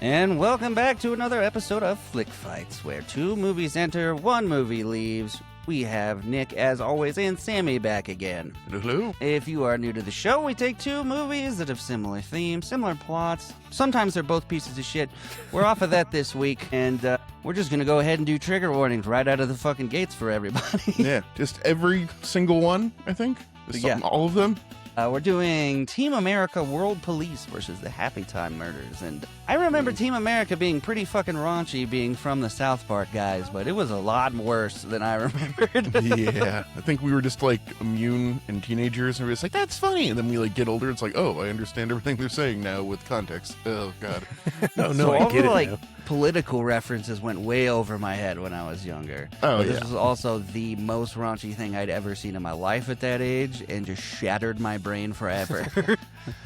And welcome back to another episode of Flick Fights, where two movies enter, one movie leaves. We have Nick, as always, and Sammy back again. Hello. If you are new to the show, we take two movies that have similar themes, similar plots. Sometimes they're both pieces of shit. We're off of that this week, and we're just going to go ahead and do trigger warnings right out of the fucking gates for everybody. Yeah, just every single one, I think. Yeah. All of them. We're doing Team America World Police versus the Happytime Murders. And I remember Team America being pretty fucking raunchy, being from the South Park guys, but it was a lot worse than I remembered. Yeah, I think we were just like immune and teenagers, and we were just like, that's funny. And then we like get older, it's like, oh, I understand everything they're saying now with context. Oh, God. No, so all the like political references went way over my head when I was younger. Oh, This was also the most raunchy thing I'd ever seen in my life at that age, and just shattered my brain forever.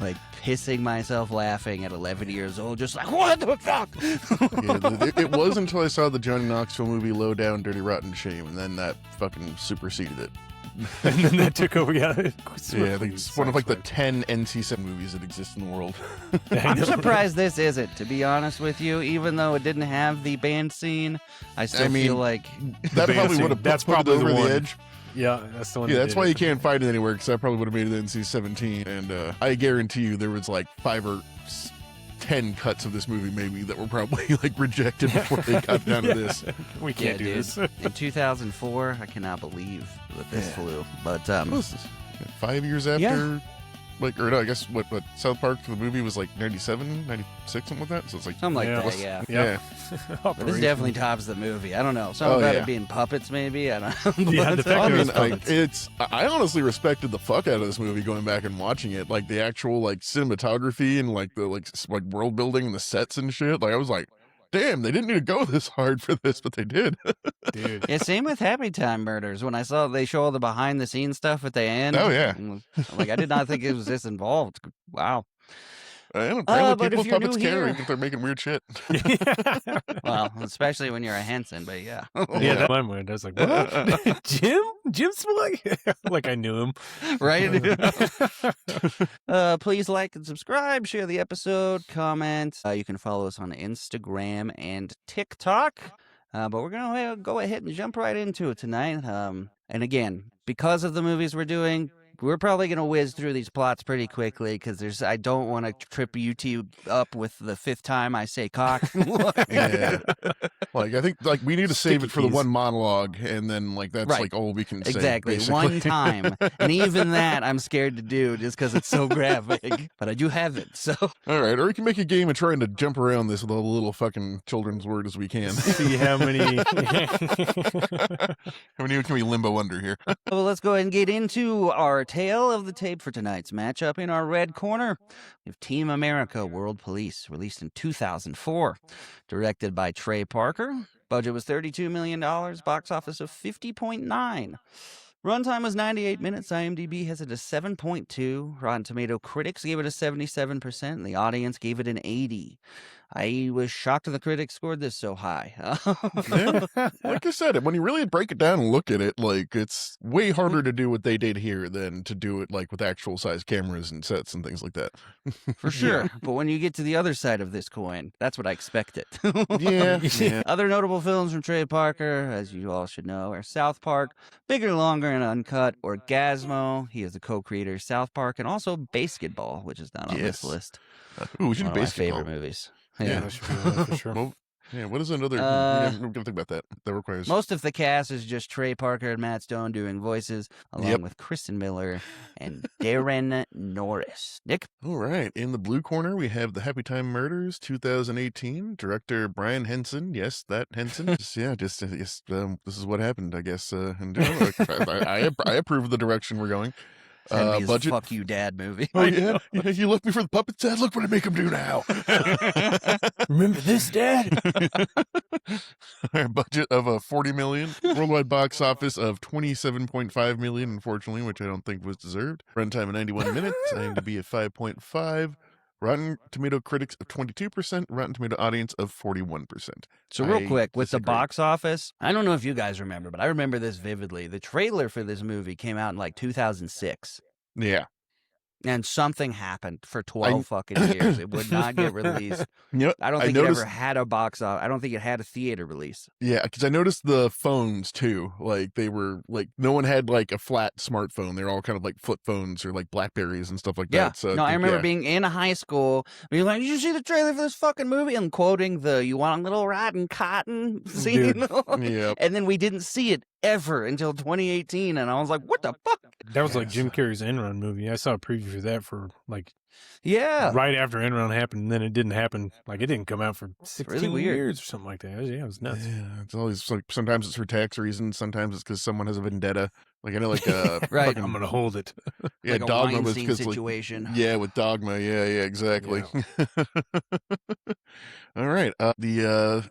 Like pissing myself laughing at 11 years old, just like, what the fuck? It was until I saw the Johnny Knoxville movie Low Down, Dirty, Rotten Shame, and then that fucking superseded it. And then that took over, yeah. I think it's one of like the 10 NC-17 movies that exist in the world. I'm surprised this isn't, to be honest with you. Even though it didn't have the band scene, I still feel like that probably would have put it over the edge. Yeah, that's the one. Yeah, that's why you can't find it anywhere, because I probably would have made it NC-17. And I guarantee you there was like 5 or 10 cuts of this movie maybe that were probably like rejected before they got down to this. We can't do this. In 2004, I cannot believe that this flew. But what was this? 5 years after, like, or no, I guess what South Park the movie was like 97, 96, something like that. So it's like something like that. Yeah. But this definitely tops the movie. I don't know. Something about it being puppets, maybe. I don't know. Yeah, the fact I honestly respected the fuck out of this movie going back and watching it. Like the actual like cinematography and like the like world building and the sets and shit. Like I was like, damn, they didn't need to go this hard for this, but they did. Dude. Yeah, same with Happytime Murders. When I saw they show all the behind the scenes stuff at the end. Oh yeah. Like I did not think it was this involved. Wow. Apparently people with puppets care even if they're making weird shit. Well, especially when you're a Henson, but yeah. Yeah, that one word. I was like, what? Jim's boy? Like I knew him. Right? Please like and subscribe, share the episode, comment. You can follow us on Instagram and TikTok. But we're going to go ahead and jump right into it tonight. And again, because of the movies we're doing, we're probably going to whiz through these plots pretty quickly because I don't want to trip YouTube up with the 5th time I say cock. Yeah. Like I think like we need to save it for the one monologue, and then like that's like all we can say. Exactly, one time, and even that I'm scared to do just because it's so graphic. But I do have it, so all right. Or we can make a game of trying to jump around this with a little fucking children's word as we can. See how many can we limbo under here? Well, let's go ahead and get into our tale of the tape for tonight's matchup. In our red corner, we have Team America World Police, released in 2004, directed by Trey Parker. Budget was $32 million, box office of 50.9. Runtime was 98 minutes. IMDb has it a 7.2. Rotten Tomato critics gave it a 77%, and the audience gave it an 80. I was shocked the critics scored this so high. Yeah. Like I said, when you really break it down and look at it, like it's way harder to do what they did here than to do it like with actual size cameras and sets and things like that. For sure. Yeah. But when you get to the other side of this coin, that's what I expected. Yeah. Other notable films from Trey Parker, as you all should know, are South Park, Bigger, Longer, and Uncut, Orgasmo. He is the co-creator of South Park, and also Basketball, which is not on this list. We should do Basketball. One of my favorite movies. Yeah, that should be for sure. Well, yeah, what is another? I'm going to think about that. That requires. Most of the cast is just Trey Parker and Matt Stone doing voices, along with Kristen Miller and Darren Norris. Nick? All right. In the blue corner, we have the Happytime Murders, 2018. Director Brian Henson. Yes, that Henson. This is what happened, I guess. And I approve of the direction we're going. Budget. Fuck you, Dad movie. Oh yeah, you left me for the puppets, Dad. Look what I make him do now. Remember this, Dad? Budget of $40 million. Worldwide box office of $27.5 million. Unfortunately, which I don't think was deserved. Runtime of 91 minutes. IMDb of 5.5. Rotten Tomato critics of 22%, Rotten Tomato audience of 41%. So real quick, with the box office, I don't know if you guys remember, but I remember this vividly. The trailer for this movie came out in like 2006. Yeah. And something happened for 12 fucking years. It would not get released. You know, I don't think it ever had a box office. I don't think it had a theater release. Yeah, because I noticed the phones too. Like they were like no one had like a flat smartphone. They're all kind of like flip phones or like Blackberries and stuff like that. So no, I remember being in high school, being like, "Did you see the trailer for this fucking movie?" And quoting the "You want a little rotten cotton" scene. Yeah. And then we didn't see it ever until 2018, and I was like, "What the fuck?" That was like Jim Carrey's Enron movie. I saw a preview for that for like right after Enron happened, and then it didn't happen. Like it didn't come out for 16 years or something like that. Yeah, it was nuts. Yeah, it's always like sometimes it's for tax reasons, sometimes it's because someone has a vendetta. Like I know, like right. I'm gonna hold it. Yeah, like a Dogma was Weinstein because situation. like, yeah, with Dogma, yeah, exactly. Yeah. All right, the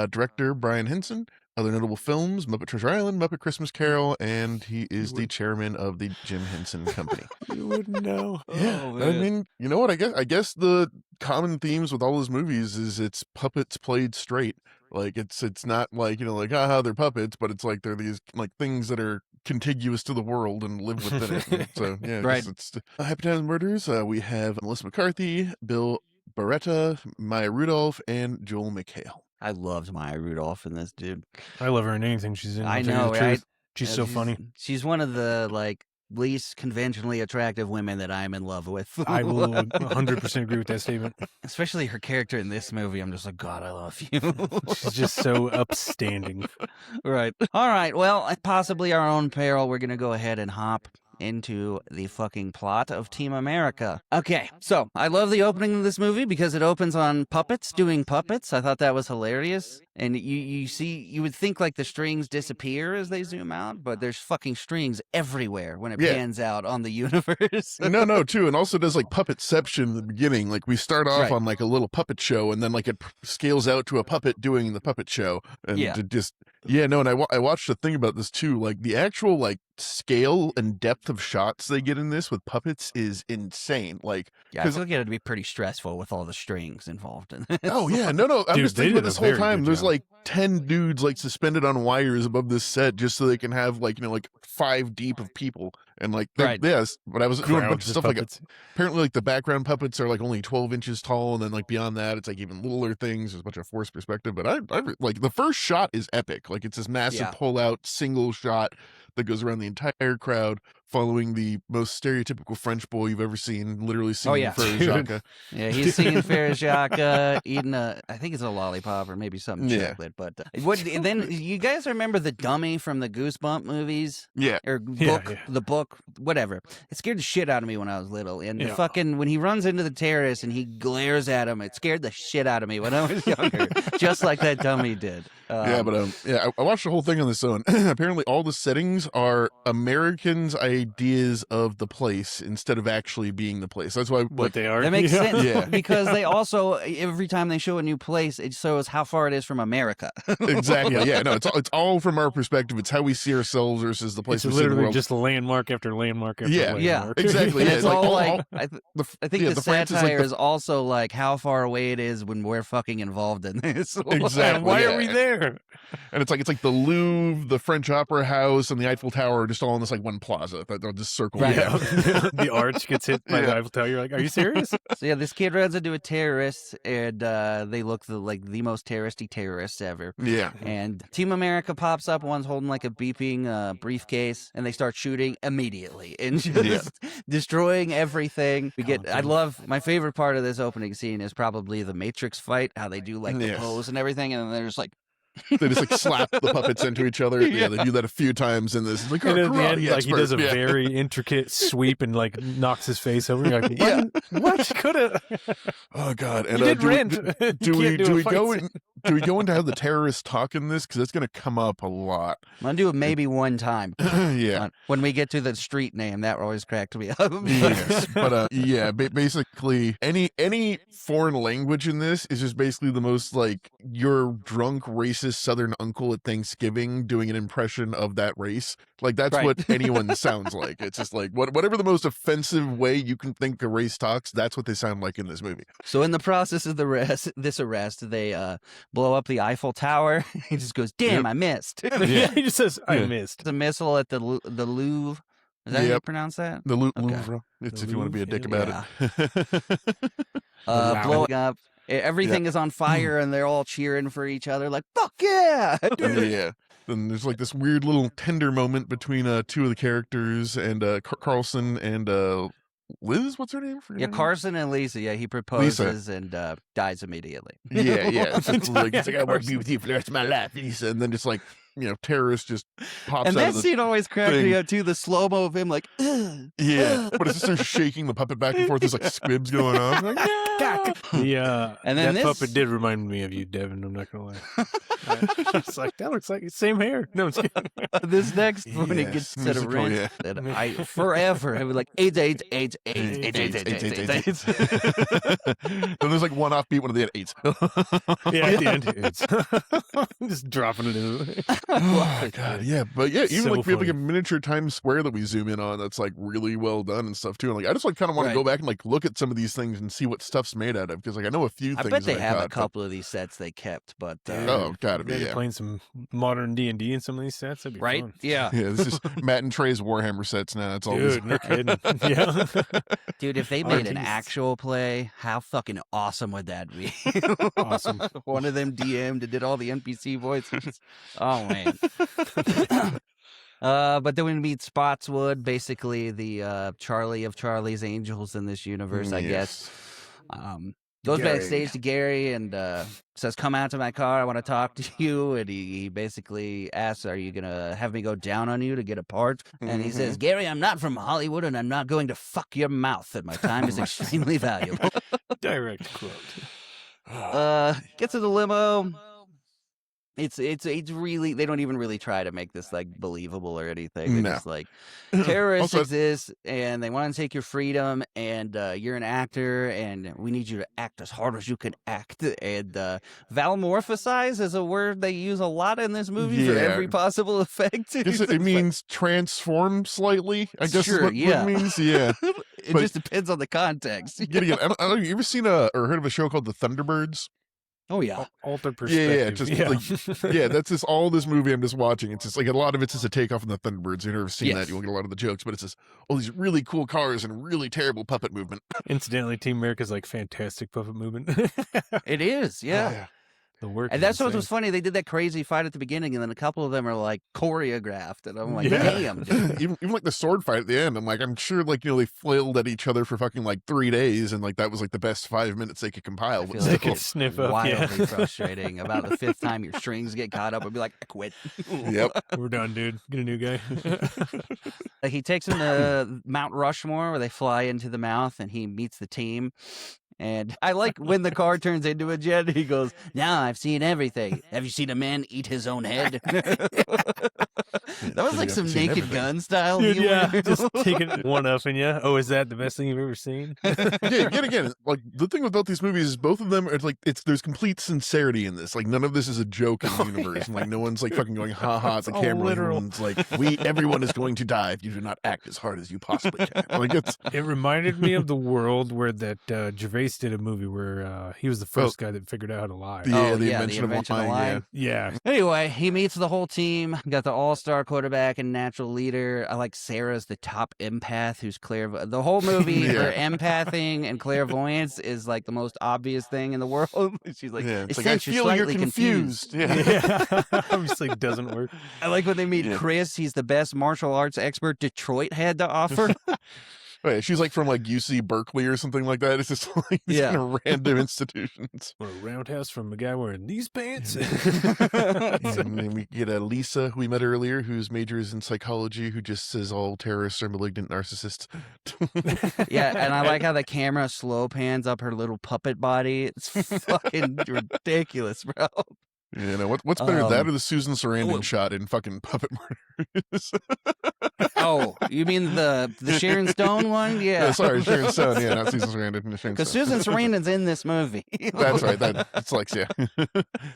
director Brian Henson. Other notable films: Muppet Treasure Island, Muppet Christmas Carol, and he is the chairman of the Jim Henson Company. You wouldn't know. Yeah, I mean, you know what? I guess the common themes with all his movies is it's puppets played straight. Like it's not like, you know, like they're puppets, but it's like they're these like things that are contiguous to the world and live within it. And so yeah, right. It's Happytime Murders. We have Melissa McCarthy, Bill Barretta, Maya Rudolph, and Joel McHale. I loved Maya Rudolph in this, dude. I love her in anything she's in. I know, right? She's so funny. She's one of the like least conventionally attractive women that I'm in love with. I will 100% agree with that statement. Especially her character in this movie. I'm just like, God, I love you. She's just so upstanding. Right. All right. Well, at possibly our own peril, we're going to go ahead and hop into the fucking plot of Team America. Okay, so I love the opening of this movie because it opens on puppets doing puppets. I thought that was hilarious. And you would think like the strings disappear as they zoom out, but there's fucking strings everywhere when it pans out on the universe. No, too. And also does like puppetception in the beginning. Like we start off on like a little puppet show and then like it scales out to a puppet doing the puppet show. And and I watched a thing about this too. Like the actual like scale and depth of shots they get in this with puppets is insane. Like, I feel like it'd be pretty stressful with all the strings involved in it. Oh yeah, no. I'm just thinking about this whole time. There's like 10 dudes like suspended on wires above this set just so they can have like, you know, like 5 deep of people. And like this, but I was doing a bunch of stuff puppets. Like apparently like the background puppets are like only 12 inches tall, and then like beyond that it's like even littler things. There's a bunch of forced perspective, but I like the first shot is epic. Like it's this massive pull out single shot that goes around the entire crowd, following the most stereotypical French boy you've ever seen, literally singing Frere Jacques. Yeah, he's singing Frere Jacques, eating I think it's a lollipop or maybe something chocolate. But then you guys remember the dummy from the Goosebump movies? Yeah. Or book, the book, whatever. It scared the shit out of me when I was little. And the fucking, when he runs into the terrorist and he glares at him, it scared the shit out of me when I was younger, just like that dummy did. I watched the whole thing on this own. Apparently all the settings are Americans' ideas of the place instead of actually being the place. That's why they are. That makes sense because they also, every time they show a new place, it shows how far it is from America. Exactly. Yeah, no, it's all from our perspective. It's how we see ourselves versus the place we see in the world. Just landmark after landmark after landmark. Yeah, exactly. It's all like, I think the satire is also like how far away it is when we're fucking involved in this. Exactly. Why are we there? And it's like the Louvre, the French Opera House, and the Eiffel Tower are just all in this like one plaza. They'll just circle. Right. Yeah. The arch gets hit by the Eiffel Tower. You're like, are you serious? So this kid runs into a terrorist, and they look like the most terroristy terrorists ever. Yeah. And Team America pops up. One's holding like a beeping briefcase, and they start shooting immediately and just destroying everything. I love my favorite part of this opening scene is probably the Matrix fight. How they do like the pose and everything, and then they're just like. They just like slap the puppets into each other. Yeah, they do that a few times in this. It's like, and at the end, like he does a very intricate sweep and like knocks his face over. You're like, what could have? Oh god! And you did Rent. Do we go into how the terrorists talk in this? Because it's going to come up a lot. I'm gonna do it maybe one time. Yeah, when we get to the street name, that always cracked me up. Yes, but basically any foreign language in this is just basically the most like your drunk racist Southern uncle at Thanksgiving doing an impression of that race. Like that's what anyone sounds like. It's just like whatever the most offensive way you can think a race talks, that's what they sound like in this movie. So in the process of this arrest, they blow up the Eiffel Tower. He just goes, "Damn, I missed." He just says, "I missed." The missile at the Louvre. Is that how you pronounce that? The Louvre. It's if you want to be a dick about it. Blowing up. Everything is on fire, and they're all cheering for each other, like, fuck yeah! Yeah. Then there's like this weird little tender moment between two of the characters, and Carlson and Liz, what's her name? Yeah, Carson and Lisa. Yeah, he proposes and dies immediately. Yeah. It's like, I want to be with you for the rest of my life, Lisa. And then just like, terrorist just pops and out that of the scene always cracked me up too. The slow mo of him, like, yeah, but it's just her shaking the puppet back and forth. There's like squibs going on. Like, and then that puppet did remind me of you, Devin. I'm not gonna lie. It's like that looks like it's same hair. No, it's this next when it gets to the rinse, and I forever I was like AIDS. Then there's like one offbeat one at the end, AIDS. Yeah, at the end, AIDS. Just dropping it in. Oh god, yeah, but yeah, even So like we have like a funny. miniature Times Square that we zoom in on that's like really well done and stuff too. And like I just like kind of want to go back and like look at some of these things and see what stuff's made out of, because like I know a few things. I bet they that have caught, a couple of these sets they kept, but gotta be playing some modern D&D in some of these sets. That'd be right. fun. Yeah, this is Matt and Trey's Warhammer sets now. That's all. Dude, no kidding. Yeah, dude, if they made an Artists. actual play, how fucking awesome would that be? Awesome. One of them DM'd and did all the NPC voices. Oh man. But then we meet Spotswood, basically the Charlie of Charlie's Angels in this universe, I guess. Goes backstage to Gary and says, "Come out to my car. I want to talk to you." And he basically asks, "Are you gonna have me go down on you to get a part?" And he says, "Gary, I'm not from Hollywood, and I'm not going to fuck your mouth. And my time is extremely valuable." Direct quote. Gets to the limo. It's really, they don't even really try to make this like believable or anything. They're just like, terrorists exist and they want to take your freedom, and you're an actor and we need you to act as hard as you can act. And valmorphosize is a word they use a lot in this movie for every possible effect. It means transform slightly, I guess. Sure, what it means. Yeah. It just depends on the context. Yet again, I don't know, you ever seen or heard of a show called The Thunderbirds? Oh yeah, alter perspective. Like, that's just all this movie I'm just watching. It's just like a lot of it's just a takeoff on the Thunderbirds. You've never seen that, you won't get a lot of the jokes, but it's just all these really cool cars and really terrible puppet movement. Incidentally, Team America's like fantastic puppet movement. It is, yeah. Oh, yeah. The work, and that's what was funny. They did that crazy fight at the beginning, and then a couple of them are like choreographed, and I'm like, damn, dude. even like the sword fight at the end, I'm like, I'm sure like they flailed at each other for fucking like 3 days, and like that was like the best 5 minutes they could compile. I feel like it's sniff up, wildly frustrating. About the 5th time your strings get caught up, I'd be like, I quit. Yep, we're done, dude. Get a new guy. He takes him to Mount Rushmore, where they fly into the mouth, and he meets the team. And I like when the car turns into a jet, he goes, "Now I've seen everything. Have you seen a man eat his own head?" That was like some Naked Gun style humor. Yeah, just taking one up in you. Oh, is that the best thing you've ever seen? Yet again, like the thing about these movies is both of them are like there's complete sincerity in this. Like none of this is a joke in the universe. And like no one's like fucking going ha ha at the camera. Everyone's like, everyone is going to die if you do not act as hard as you possibly can. Like it reminded me of The World, where that Gervais did a movie where he was the first guy that figured out how to lie. The invention of lying. Yeah. Anyway, he meets the whole team. Got the all-star quarterback and natural leader. I like Sarah's the top empath who's clairvoyant. The whole movie, her empathing and clairvoyance is like the most obvious thing in the world. She's like, it's like, I feel you're confused. Yeah. Obviously doesn't work. I like when they meet Chris. He's the best martial arts expert Detroit had to offer. Right, she's like from like UC Berkeley or something like that. It's just like these kind of random institutions. Or a roundhouse from a guy wearing these pants. And then we get Lisa, who we met earlier, whose major is in psychology, who just says all terrorists are malignant narcissists. Yeah, and I like how the camera slow pans up her little puppet body. It's fucking ridiculous, bro. You know, what's better, that or the Susan Sarandon shot in fucking Puppet Murders? Oh, you mean the Sharon Stone one? Yeah. No, sorry, Sharon Stone. Yeah, not Susan Sarandon. Because Susan Sarandon's in this movie. That's right. It's like, yeah.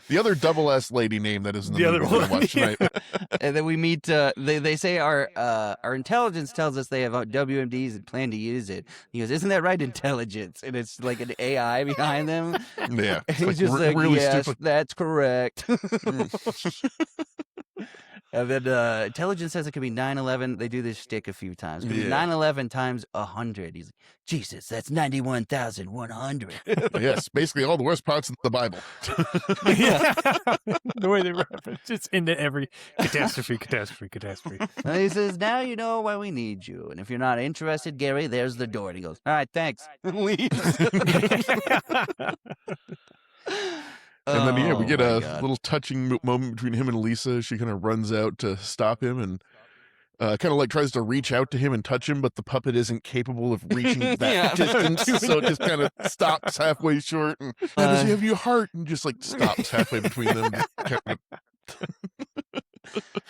The other double S lady name that is in the other movie one. Watch tonight. And then we meet. They say our intelligence tells us they have WMDs and plan to use it. He goes, "Isn't that right, intelligence?" And it's like an AI behind them. Yeah, And he's just like, really "Yes, stupid. that's correct." And then intelligence says it could be 9/11. They do this shtick a few times. It could be 9/11 times 100. He's like, Jesus, that's 91,100. Yes, basically all the worst parts of the Bible. Yeah. The way they reference it's into every catastrophe. And he says, now you know why we need you. And if you're not interested, Gary, there's the door. And he goes, all right, thanks. And leaves. And then, we get a little touching moment between him and Lisa. She kind of runs out to stop him and kind of like tries to reach out to him and touch him, but the puppet isn't capable of reaching that distance. So it just kind of stops halfway short. And does he have your heart? And just like stops halfway between them.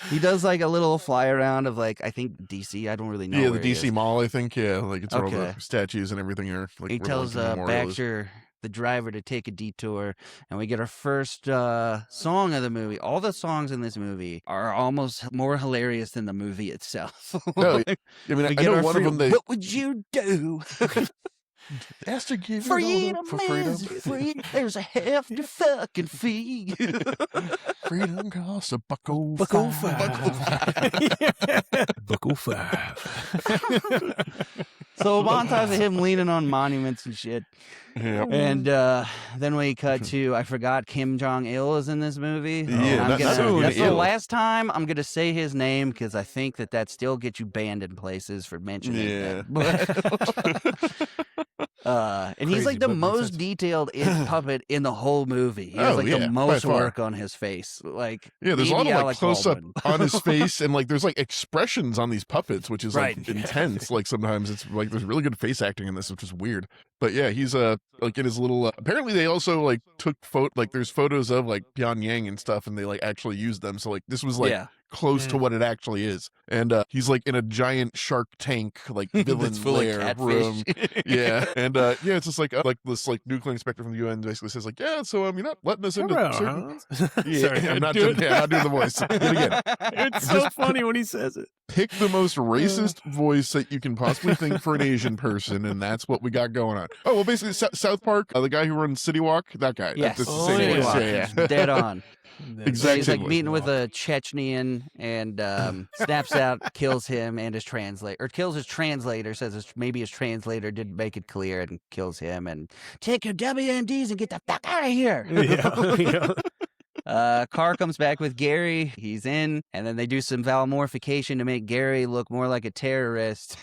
He does like a little fly around of like, I think DC. I don't really know. Yeah, where the DC Mall, I think. Yeah, like it's where all the Okay. statues and everything are. Like, He where, tells like, the memorial is. Baxter, the driver, to take a detour, and we get our first song of the movie. All the songs in this movie are almost more hilarious than the movie itself. No, I mean, I know one of them. What would you do? Asked to give Freedom for freedom. is free. There's a hefty fucking fee. Freedom costs a $1.05. $1.05. So a montage of him leaning on monuments and shit. Yeah. And then we cut to, I forgot Kim Jong-il is in this movie. Yeah, that's the ill. last time I'm going to say his name because I think that still gets you banned in places for mentioning that. And he's like the most detailed puppet in the whole movie. He has like the most work on his face. Like, there's a lot of like close up on his face, and like there's like expressions on these puppets, which is like intense. Like sometimes it's like there's really good face acting in this, which is weird. But yeah, he's like in his little. Apparently, they also like took there's photos of like Pyongyang and stuff, and they like actually used them. So like this was like close to what it actually is. And he's like in a giant shark tank, like villain lair room. Yeah, and it's just like this like nuclear inspector from the UN basically says like, so you're not letting us into certain. Sorry, I'm not doing the voice. Do it again. It's so funny when he says it. Pick the most racist voice that you can possibly think for an Asian person, and that's what we got going on. Oh, well, basically, South Park, the guy who runs City Walk, that guy. Yes. That's the same voice. Yeah. Dead on. Exactly. He's like meeting with a Chechnyan and snaps out, kills him and his translator, or kills his translator, says maybe his translator didn't make it clear and kills him, and take your WMDs and get the fuck out of here. Carr comes back with Gary. He's in, and then they do some valmorphication to make Gary look more like a terrorist.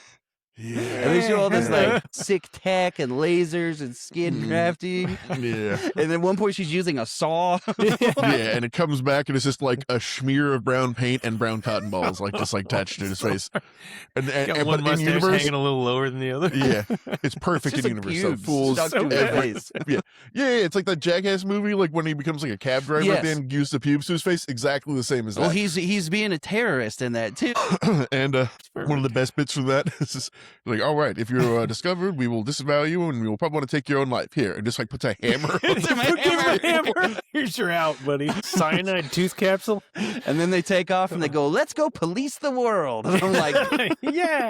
Yeah. And they show all this like sick tech and lasers and skin crafting. Yeah. And then at one point she's using a saw. And it comes back and it's just like a smear of brown paint and brown cotton balls, like just like attached to his face. And one mustache hanging a little lower than the other. Yeah, it's perfect in universe. So fools face. Yeah, it's like that Jackass movie, like when he becomes like a cab driver at the end, used the pubes to his face, exactly the same as that. Well, he's being a terrorist in that too. And one of the best bits from that is just like, all right, if you're discovered, we will disavow you and we will probably want to take your own life. Here, and just like puts a hammer on the hammer. Here's your out, buddy. Cyanide tooth capsule. And then they take off and they go, let's go police the world. And I'm like,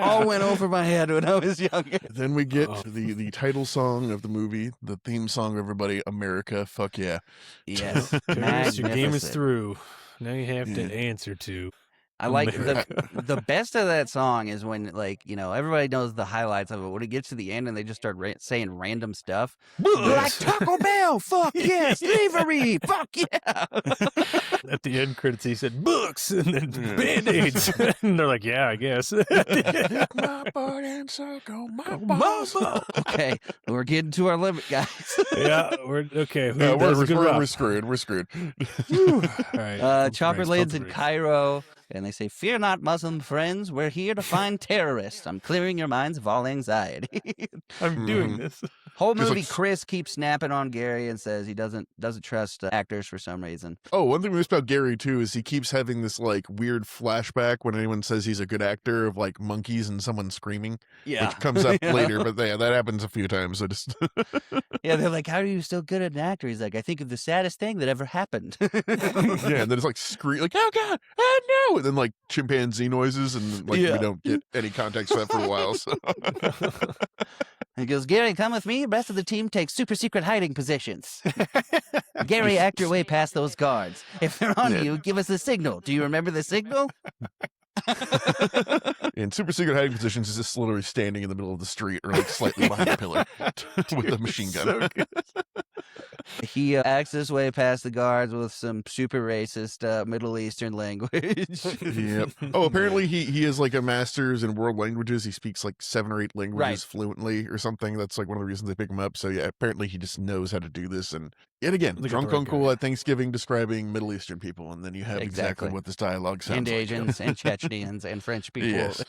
all went over my head when I was younger. Then we get the title song of the movie, the theme song of everybody, America, fuck yeah. Yes. Your game is through. Now you have to answer to. I like the best of that song is when, like, you know, everybody knows the highlights of it. When it gets to the end and they just start saying random stuff. Like Taco Bell, fuck yes, slavery, fuck yeah. At the end credits, he said books and then Band-Aids. And they're like, yeah, I guess. My butt and circle, my balls. Okay, we're getting to our limit, guys. We're okay. We're screwed. We're screwed. All right. Chopper lands in Cairo. And they say, fear not, Muslim friends. We're here to find terrorists. I'm clearing your minds of all anxiety. I'm doing this. Whole movie, Chris keeps snapping on Gary and says he doesn't trust actors for some reason. Oh, one thing we missed about Gary, too, is he keeps having this, like, weird flashback when anyone says he's a good actor of, like, monkeys and someone screaming. Yeah. Which comes up later, but that happens a few times. So just yeah, they're like, how are you still good at an actor? He's like, I think of the saddest thing that ever happened. Yeah, and then it's like, like, oh, God, oh, no. And then, like, chimpanzee noises, and, like, we don't get any context for that for a while. So. He goes, Gary, come with me. The rest of the team takes super secret hiding positions. Gary, act your way past those guards. If they're on you, give us a signal. Do you remember the signal? In super secret hiding positions, is just literally standing in the middle of the street or like slightly behind a pillar with a machine gun. So he acts his way past the guards with some super racist Middle Eastern language. Yep. Oh, apparently he is like a master's in world languages. He speaks like 7 or 8 languages fluently or something. That's like one of the reasons they pick him up. So yeah, apparently he just knows how to do this. And yet again, drunk uncle at Thanksgiving describing Middle Eastern people, and then you have exactly what this dialogue sounds and like. Asians and Chechens and French people. Yes.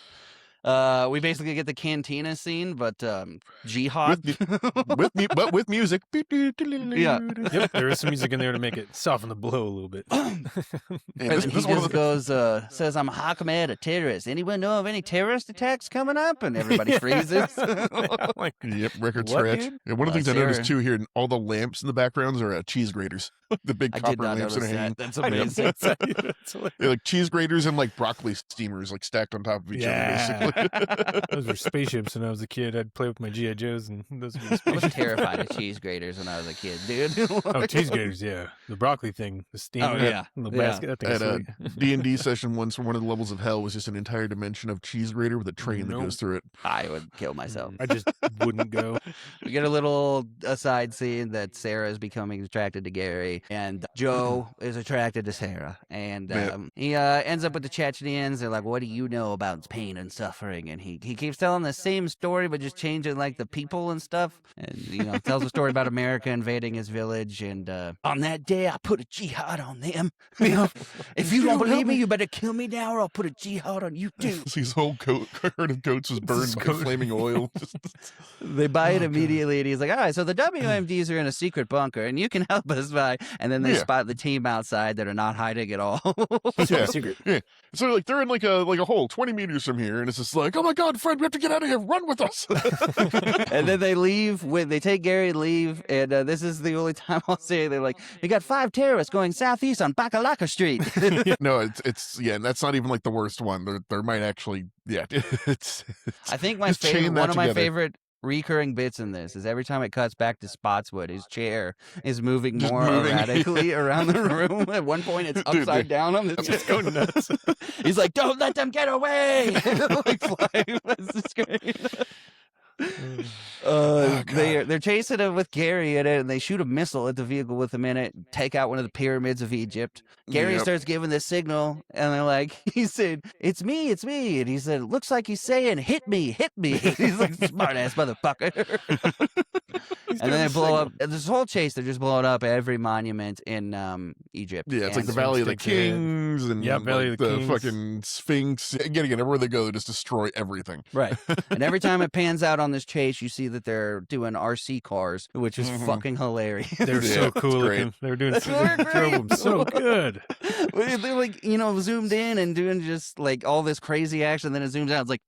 We basically get the cantina scene, but jihad with music. Yeah. Yep, there is some music in there to make it soften the blow a little bit. And he just goes, says, I'm Ahmed, a terrorist. Anyone know of any terrorist attacks coming up? And everybody freezes. Yep, record scratch. Yeah, one of the things I noticed too here, all the lamps in the backgrounds are cheese graters. The big copper lamps that are hanging. That's amazing. They're like cheese graters and like broccoli steamers, like stacked on top of each other, basically. Those were spaceships when I was a kid. I'd play with my G.I. Joes, and those were I was terrified of cheese graters when I was a kid, dude. Oh, cheese graters, yeah. The broccoli thing, the steamer, the basket. At a D&D session once, one of the levels of hell was just an entire dimension of cheese grater with a train that goes through it. I would kill myself. I just wouldn't go. We get a little aside scene that Sarah is becoming attracted to Gary, and Joe is attracted to Sarah, and he ends up with the Chechens. They're like, what do you know about pain and suffering? And he keeps telling the same story, but just changing like the people and stuff, and tells a story about America invading his village, and on that day I put a jihad on them. If you don't believe me, you better kill me now or I'll put a jihad on you too. His whole herd of goats was burned by flaming oil. They buy it immediately, and he's like, all right, so the WMDs are in a secret bunker and you can help us by, and then they spot the team outside that are not hiding at all. Secret. Yeah. So like they're in like a hole 20 meters from here, and it's just like, oh my god, Fred, we have to get out of here, run with us. And then they leave they take Gary and leave, and this is the only time I'll say they're like, we got 5 terrorists going southeast on Bakalaka Street. No, it's and that's not even like the worst one. There might actually it's I think one of my favorite recurring bits in this is every time it cuts back to Spotswood, his chair is moving more erratically around the room. At one point, it's upside down on this. Just going nuts. He's like, "Don't let them get away!" Like flying past the screen. They're chasing him with Gary in it, and they shoot a missile at the vehicle with him in it, take out one of the pyramids of Egypt. Gary starts giving this signal, and they're like, he said, it's me, and he said, looks like he's saying, hit me. He's like, smart ass motherfucker. And then they blow up this whole chase. They're just blowing up every monument in Egypt. Yeah, it's like the Valley of the Kings and Valley of the the Kings. Fucking Sphinx. Again, everywhere they go, they just destroy everything. Right. And every time it pans out on this chase, you see that they're doing RC cars, which is fucking hilarious. They're so cool. They're doing them so good. They're like, zoomed in and doing just like all this crazy action. Then it zooms out. It's like,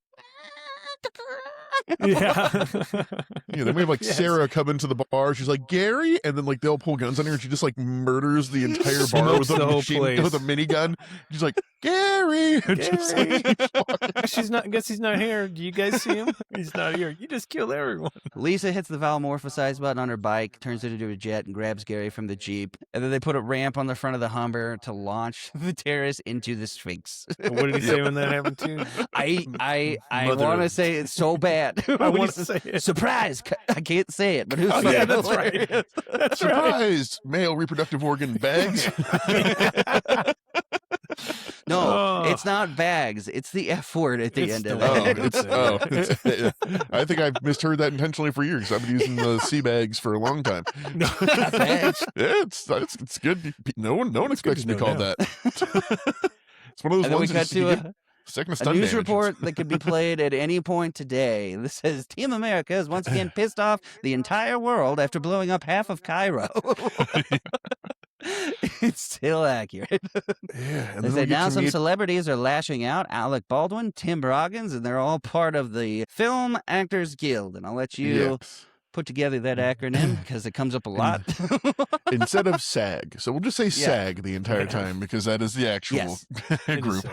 Then we have like Sarah come into the bar. She's like, Gary, and then like they'll pull guns on her, and she just like murders the entire bar with a minigun. She's like, Gary. Just, like, guess he's not here. Do you guys see him? He's not here. You just killed everyone. Lisa hits the Valmorphosize button on her bike, turns it into a jet, and grabs Gary from the Jeep. And then they put a ramp on the front of the Hummer to launch the terrorists into the Sphinx. What did he say when that happened to? I want to say it's so bad. I want to say it. Surprise! I can't say it, but who's yeah, that's right. That's Surprise! Right. Male reproductive organ bags. No, it's not bags. It's the F word at the end of it. I think I've misheard that intentionally for years. I've been using the sea bags for a long time. It's good. No one expects to be called that. It's one of those ones that a news report that could be played at any point today. This says Team America has once again pissed off the entire world after blowing up half of Cairo. It's still accurate. Yeah, they say now some celebrities are lashing out. Alec Baldwin, Tim Roggins, and they're all part of the Film Actors Guild. And I'll let you put together that acronym because it comes up a lot. Instead of SAG. So we'll just say SAG the entire time because that is the actual group.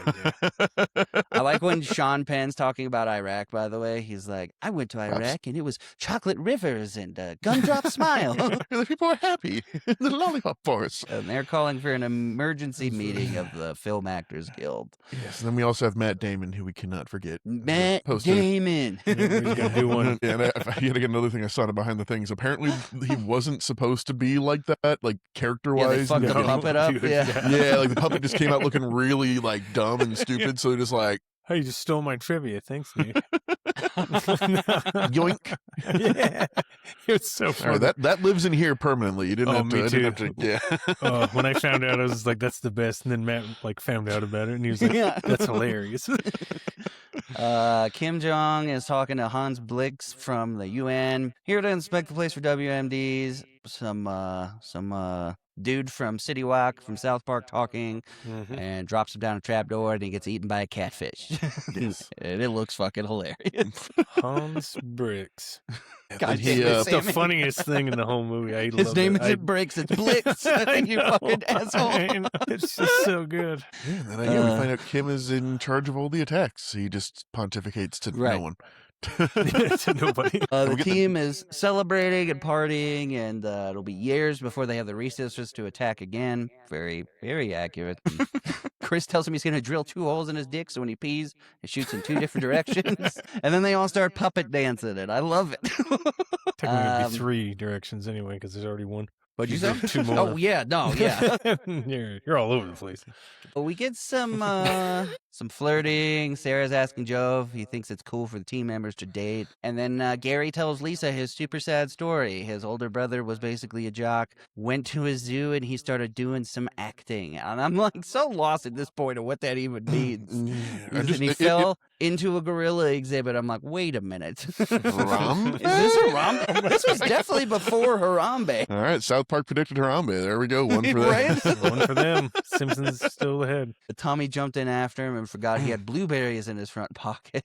I like when Sean Penn's talking about Iraq, by the way. He's like, I went to Iraq and it was chocolate rivers and gumdrop smile. The people are happy. The lollipop forest. And they're calling for an emergency meeting of the Film Actors Guild. Yes, and then we also have Matt Damon, who we cannot forget. Matt Damon. He's gonna do one. And yet again, another thing I saw behind the things. Apparently, he wasn't supposed to be like that, like character-wise. Yeah, they fucked the puppet up. Dude, Yeah. Like the puppet just came out looking really like dumb and stupid. So just like, hey, you just stole my trivia. Thanks, Nick. yoink. Yeah, it's so funny. All right, that lives in here permanently. You didn't have to. Me I too. didn't have to. Yeah. When I found out, I was like, "That's the best." And then Matt like found out about it, and he was like, "That's hilarious." Kim Jong is talking to Hans Blix from the UN, here to inspect the place for WMDs. Some dude from City Walk from South Park talking, and drops him down a trapdoor, and he gets eaten by a catfish. Yes. And it looks fucking hilarious. Hans Bricks. God He, damn it, It's the Sammy. funniest thing in the whole movie. His name isn't Bricks, it's Blix. You fucking asshole. It's just so good. Yeah, and then we find out Kim is in charge of all the attacks. He just pontificates to no one. To nobody. The team is celebrating and partying, and it'll be years before they have the resources to attack again. Very, very accurate. Chris tells him he's going to drill 2 holes in his dick, so when he pees, it shoots in 2 different directions. And then they all start puppet dancing, and I love it. Technically, it'd be 3 directions anyway, because there's already 1. What'd you say? 2 more. Oh, yeah, no, yeah. You're all over the place. Well, we get some flirting. Sarah's asking Joe if he thinks it's cool for the team members to date. And then Gary tells Lisa his super sad story. His older brother was basically a jock, went to a zoo, and he started doing some acting. And I'm like so lost at this point of what that even means. And he fell into a gorilla exhibit. I'm like, wait a minute. Harambe? Is this Harambe? This was definitely before Harambe. All right, South Park predicted Harambe. There we go. One for them. Right? 1 for them. Simpsons still ahead. Tommy jumped in after him and forgot he had blueberries in his front pocket.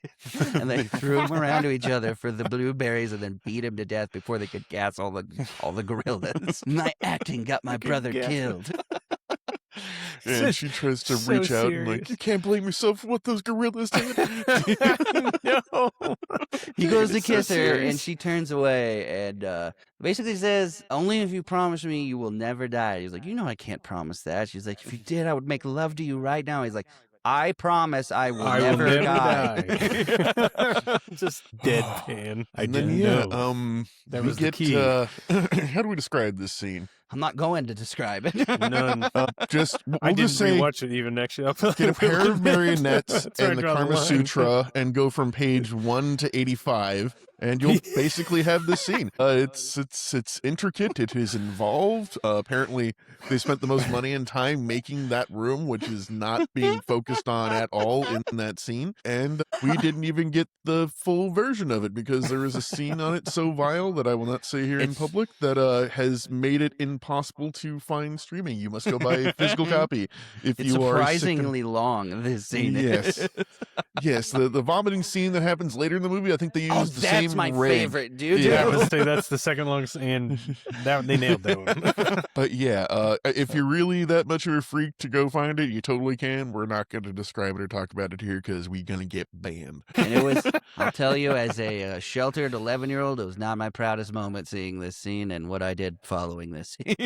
And they threw him around to each other for the blueberries and then beat him to death before they could gas all the gorillas. My acting got my brother killed. And she tries to reach out and like, you can't blame yourself for what those gorillas did. No. He goes to It's so kiss her serious. and she turns away and basically says, only if you promise me you will never die. He's like, you know I can't promise that. She's like, if you did, I would make love to you right now. He's like, I promise I will never die. Just deadpan. I And then, didn't know. that we was the get, key. how do we describe this scene? I'm not going to describe it. None. Just we'll I didn't just say rewatch it even actually. get a pair of marionettes That's where I and the draw Karma line. Sutra and go from page 1 to 85. And you'll basically have this scene. It's intricate. It is involved. Apparently, they spent the most money and time making that room, which is not being focused on at all in that scene. And we didn't even get the full version of it because there is a scene on it so vile that I will not say here in public that has made it impossible to find streaming. You must go buy a physical copy if It's you are surprisingly long, this scene. Yes. Yes, the vomiting scene that happens later in the movie, I think they used the same That's my rig. favorite, dude. Yeah, I would say that's the second longest, and they nailed that one. But yeah, if you're really that much of a freak to go find it, you totally can. We're not going to describe it or talk about it here because we're going to get banned. And it was, I'll tell you, as a sheltered 11-year-old, it was not my proudest moment seeing this scene and what I did following this scene.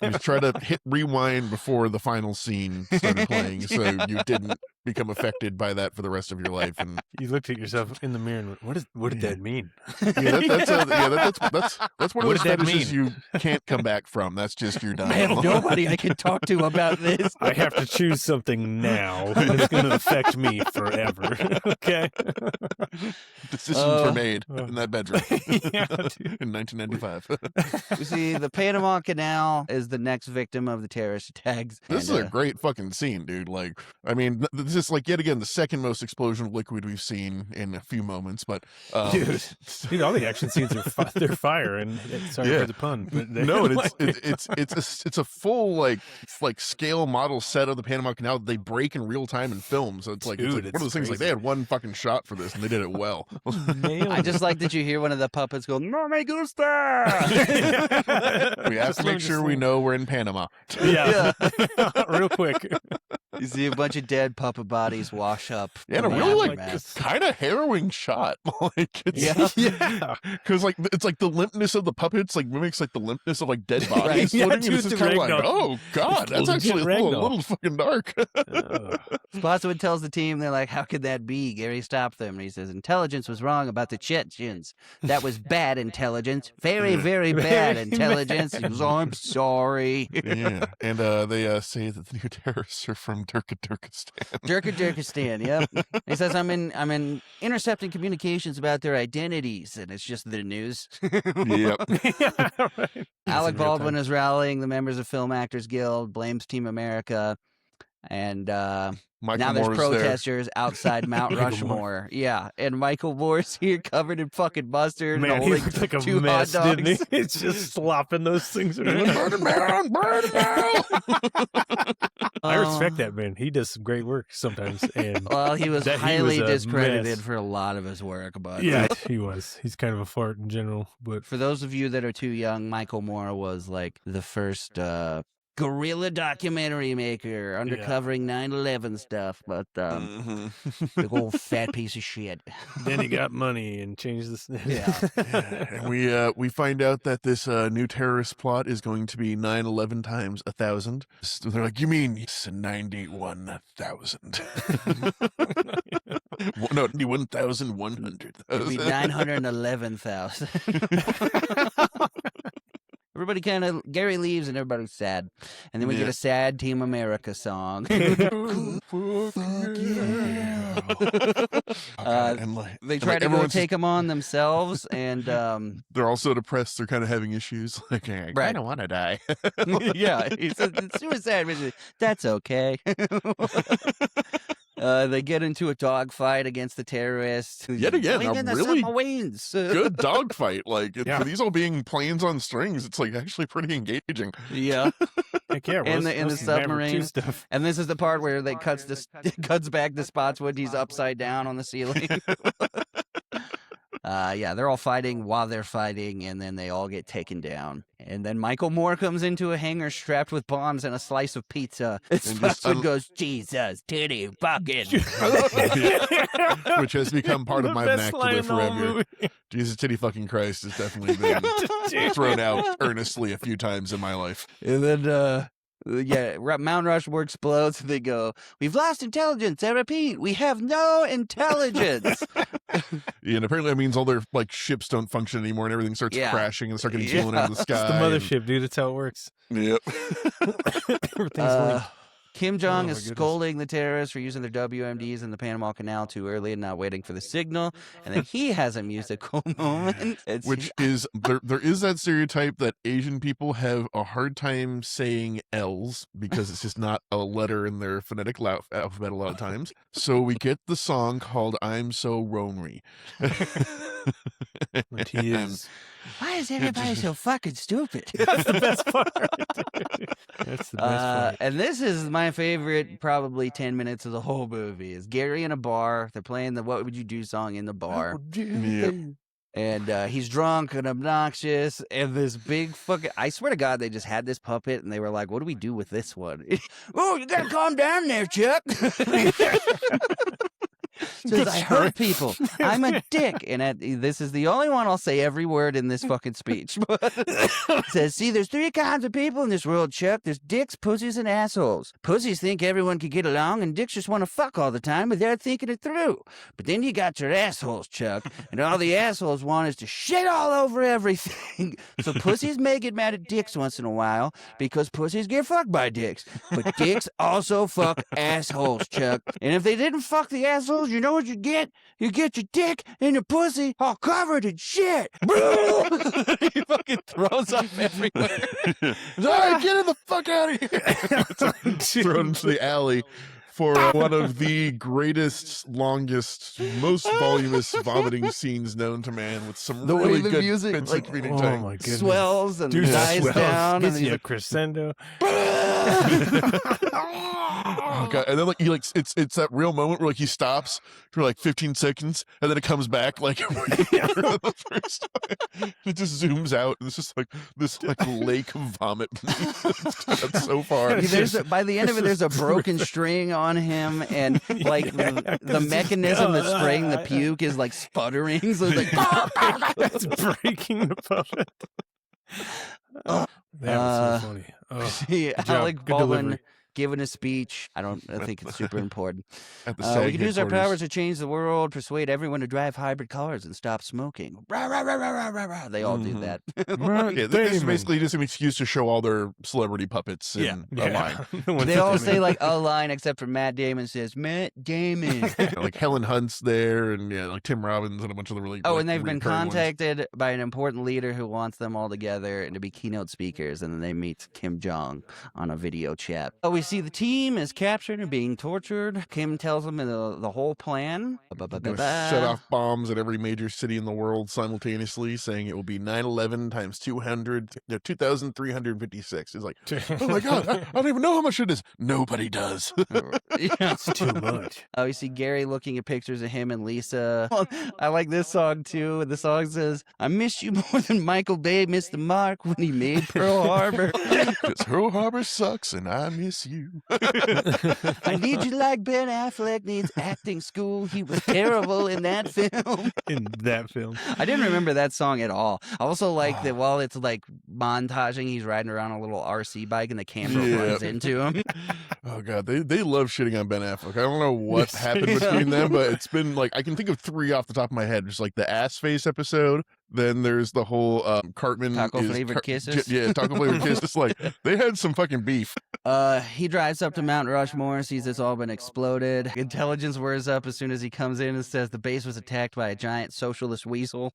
Just try to hit rewind before the final scene started playing so you didn't become affected by that for the rest of your life. And You looked at yourself in the mirror and went, what did that mean? yeah, that's one of What those did that fetishes you can't come back from. That's just you're done. I have nobody I can talk to about this. I have to choose something now that's going to affect me forever. Okay. Decisions were made in that bedroom Yeah, dude. in 1995. You see, the Panama Canal is the next victim of the terrorist attacks. This and, is a great fucking scene, dude. Like, I mean, this is like yet again the second most explosion of liquid we've seen in a few moments. But Dude, all the action scenes are they're fire, and sorry Yeah. for the pun, but no, and it's a full like scale model set of the Panama Canal that they break in real time in film. So it's like, Dude, one of those things like crazy. they had one fucking shot for this and they did it well. I just like that you hear one of the puppets go, "No me gusta." We have to make sure we know we're in Panama. Yeah. Real quick. You see a bunch of dead puppet bodies wash up. Yeah, and a really kind of harrowing shot. Like it's, yeah, because like it's like the limpness of the puppets like mimics like the limpness of like dead bodies. Right. Yeah, and it's just kind of like, oh god, that's actually a little fucking dark. Spotswood tells the team, they're like, how could that be? Gary stopped them, and he says, intelligence was wrong about the Chechens. That was bad intelligence. Very, very bad intelligence. He goes, I'm sorry. Yeah, and they say that the new terrorists are from Turkistan. Turkistan, yep. He says, I'm intercepting communications about their identities, and it's just the news. Yep. Yeah, right. Alec Baldwin is rallying the members of Film Actors Guild, blames Team America, and now there's protesters outside Mount Rushmore. Yeah, and Michael Moore's here covered in fucking mustard. Man, and he looked like a two mess, hot dogs. didn't he? It's just slopping those things around. Burn it down, burn it down. I respect that man. He does some great work sometimes. And well, he was highly discredited mess. for a lot of his work, but yeah, he was. He's kind of a fart in general. But for those of you that are too young, Michael Moore was like the first guerrilla documentary maker, undercovering 9/11 stuff, but big old fat piece of shit. Then he got money and changed this. And we find out that this new terrorist plot is going to be 9/11 times 1,000. So they're like, you mean it's 91,000? No, 91,100. It'd be 911,000. Everybody Gary leaves and everybody's sad. And then we get a sad Team America song. They try to go take them on themselves, and they're all so depressed they're kind of having issues. Like, I kind of want to die. Yeah, he says it's suicide mission. That's okay. They get into a dogfight against the terrorists. Yet again, a really good dogfight. Like, for these all being planes on strings, it's like actually pretty engaging. Yeah. Heck yeah, in the submarine. And this is the part where they cuts back to Spotswood. He's upside down on the ceiling. They're all fighting while they're fighting, and then they all get taken down. And then Michael Moore comes into a hangar strapped with bombs and a slice of pizza. And Spotswood goes, Jesus, titty bucket. Which has become part of my vernacular forever. Jesus, titty fucking Christ has definitely been thrown out earnestly a few times in my life. And then, Mount Rushmore explodes, and they go, we've lost intelligence. I repeat, we have no intelligence. And apparently that means all their like ships don't function anymore, and everything starts crashing and start getting blown out of the sky. It's the mothership, dude. That's how it works. Yep. Kim Jong is scolding the terrorists for using their WMDs in the Panama Canal too early and not waiting for the signal. And then he has a musical moment. Which is, there is that stereotype that Asian people have a hard time saying L's because it's just not a letter in their phonetic alphabet a lot of times. So we get the song called I'm So Ronry. He is. Why is everybody so fucking stupid? That's the best part. That's the best part. And this is my favorite, probably 10 minutes of the whole movie. Is Gary in a bar. They're playing the What Would You Do song in the bar. Yep. And he's drunk and obnoxious. And this big fucking... I swear to God, they just had this puppet and they were like, what do we do with this one? Oh, you gotta calm down there, Chuck. Says, I hurt people. I'm a dick. And this is the only one I'll say every word in this fucking speech. Says, see, there's 3 kinds of people in this world, Chuck. There's dicks, pussies, and assholes. Pussies think everyone can get along, and dicks just want to fuck all the time without thinking it through. But then you got your assholes, Chuck. And all the assholes want is to shit all over everything. So pussies may get mad at dicks once in a while because pussies get fucked by dicks. But dicks also fuck assholes, Chuck. And if they didn't fuck the assholes, you know what you get? You get your dick and your pussy all covered in shit. He fucking throws up everywhere. Sorry, get the fuck out of here. Thrown into the alley for one of the greatest, longest, most voluminous vomiting scenes known to man, with some really good music time. My goodness. Swells and dies down. Gives you a crescendo. Oh god! And then like it's that real moment where like he stops for like 15 seconds, and then it comes back like the first time. It just zooms out, and it's just like this like lake of vomit. That's so far. By the end of it, there's a broken string on him, and like the mechanism that's spraying the puke is like sputtering. So it's like it's breaking the puppet. That was so funny. See, Alec Baldwin giving a speech. I think it's super important. We can use our powers to change the world, persuade everyone to drive hybrid cars and stop smoking. Rah, rah, rah, rah, rah, rah, rah. They all do that. Yeah, this is basically just an excuse to show all their celebrity puppets in a line. They all say like a line, except for Matt Damon says, Matt Damon. Like Helen Hunt's there, and like Tim Robbins and a bunch of the really and they've been contacted by an important leader who wants them all together and to be keynote speakers, and then they meet Kim Jong on a video chat. We see the team is captured and being tortured. Kim tells them the whole plan. Shut off bombs at every major city in the world simultaneously, saying it will be 9/11 times 2,356. It's like, oh my god, I don't even know how much it is. Nobody does. It's too much. You see Gary looking at pictures of him and Lisa. I like this song too. The song says, I miss you more than Michael Bay missed the mark when he made Pearl Harbor. Because Pearl Harbor sucks and I miss you. I need you like Ben Affleck needs acting school. He was terrible in that film. I didn't remember that song at all. I also like that while it's like montaging, he's riding around a little RC bike and the camera runs into him. Oh god, they love shitting on Ben Affleck. I don't know what happened between them, but it's been like, I can think of 3 off the top of my head. Just like the ass face episode. Then there's the whole Cartman taco flavored kisses. Yeah, taco flavored kisses. Like they had some fucking beef. He drives up to Mount Rushmore, sees it's all been exploded. Intelligence whirs up as soon as he comes in and says the base was attacked by a giant socialist weasel.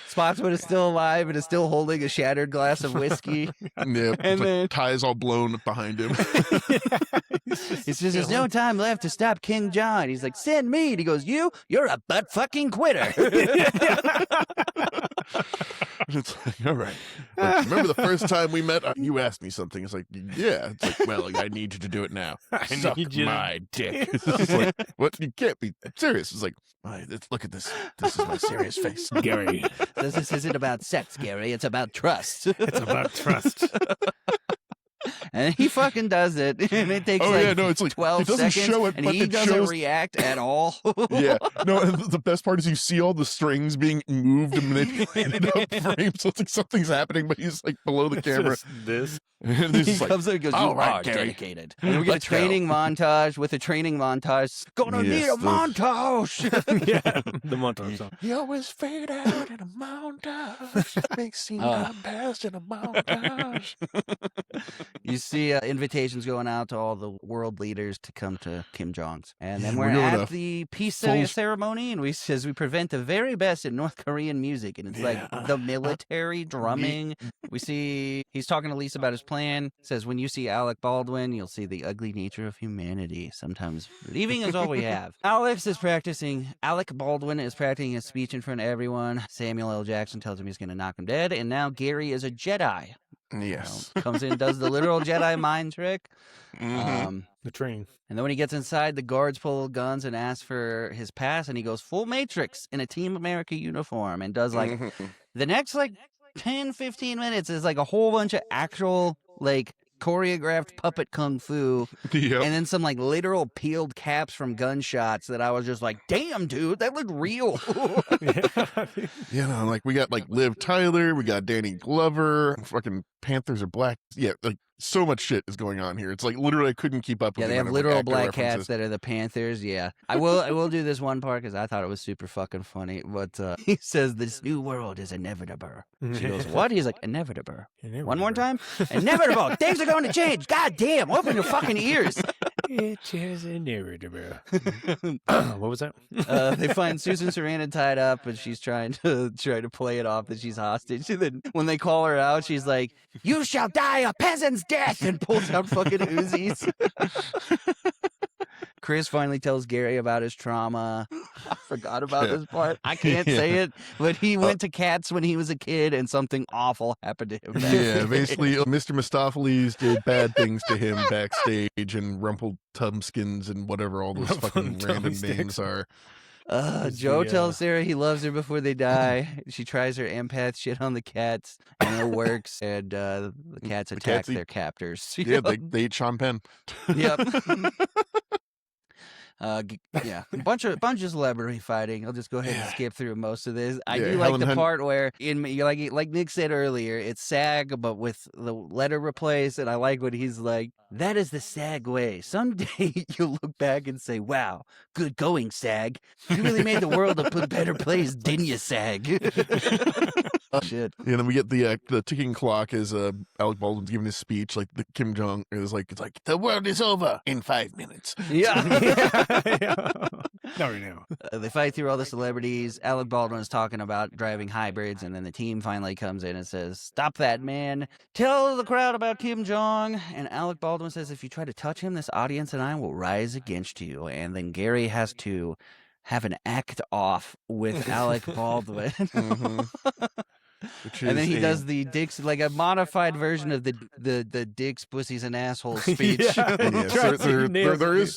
Spotswood is still alive and is still holding a shattered glass of whiskey. Yeah, and then tie's all blown behind him. He says there's no time left to stop King John. He's like, send me. And he goes, you're a butt fucking quitter. It's like, all right. Like, remember the first time we met? You asked me something. It's like, yeah. It's like, well, I need you to do it now. Suck my dick. It's like, what? You can't be serious. It's like, look at this. This is my serious face, Gary. This isn't about sex, Gary. It's about trust. It's about trust. And he fucking does it, and it takes it's like 12 seconds, show it, and he doesn't react at all. Yeah, no, and the best part is you see all the strings being moved and manipulated up frame, so it's like something's happening, but he's like below the camera. This. And he comes in and goes, you are dedicated. And we get a training montage with a training montage. Gonna need a montage. Yeah, the montage song. You always fade out in a montage. Makes seem not best in a montage. You see invitations going out to all the world leaders to come to Kim Jong's. And then we're at the peace ceremony, and we prevent the very best in North Korean music. And it's like the military drumming. We see he's talking to Lisa about his plan. Says, when you see Alec Baldwin, you'll see the ugly nature of humanity. Sometimes leaving is all we have. Alec Baldwin is practicing a speech in front of everyone. Samuel L. Jackson tells him he's going to knock him dead. And now Gary is a Jedi. Yes. Comes in and does the literal Jedi mind trick. The training. And then when he gets inside, the guards pull guns and ask for his pass, and he goes full Matrix in a Team America uniform and does like the next 10, 15 minutes is like a whole bunch of actual choreographed puppet kung fu, and then some literal peeled caps from gunshots that I was just like, damn, dude, that looked real. We got Liv Tyler, we got Danny Glover, fucking Panthers are black. Yeah, so much shit is going on here. It's literally I couldn't keep up. Yeah, they have literal black cats that are the Panthers. Yeah, I will do this one part because I thought it was super fucking funny. But he says this new world is inevitable. She goes, what? He's like, inevitable. One more time, inevitable. Things are going to change. God damn, open your fucking ears. It is inevitable. What was that? They find Susan Sarandon tied up, and she's trying to play it off that she's hostage. And then when they call her out, she's like, "You shall die a peasant's death," and pulls out fucking Uzis. Chris finally tells Gary about his trauma. I forgot about this part. I can't say it, but he went to Cats when he was a kid and something awful happened to him. Yeah, basically, Mr. Mistopheles did bad things to him backstage, and Rumpeltumskins and whatever all those fucking random names are. Joe tells Sarah he loves her before they die. She tries her empath shit on the cats, and it works. And the cats attack their captors. Yeah, they eat Sean Penn. Yep. Yeah, a bunch of celebrity fighting. I'll just go ahead and skip through most of this. I do like the part where, like Nick said earlier, it's SAG but with the letter replaced, and I like what he's like. That is the SAG way. Someday you'll look back and say, "Wow, good going, SAG. You really made the world a better place, didn't you, SAG?" Oh shit! And then we get the ticking clock as Alec Baldwin's giving his speech. Like the Kim Jong is like, it's like the world is over in 5 minutes. Yeah. No, no. They fight through all the celebrities. Alec Baldwin is talking about driving hybrids, and then the team finally comes in and says, "Stop that, man. Tell the crowd about Kim Jong." And Alec Baldwin says, "If you try to touch him, this audience and I will rise against you." And then Gary has to have an act off with Alec Baldwin. And then he does the dicks, like a modified version of the dicks, pussies, and assholes speech.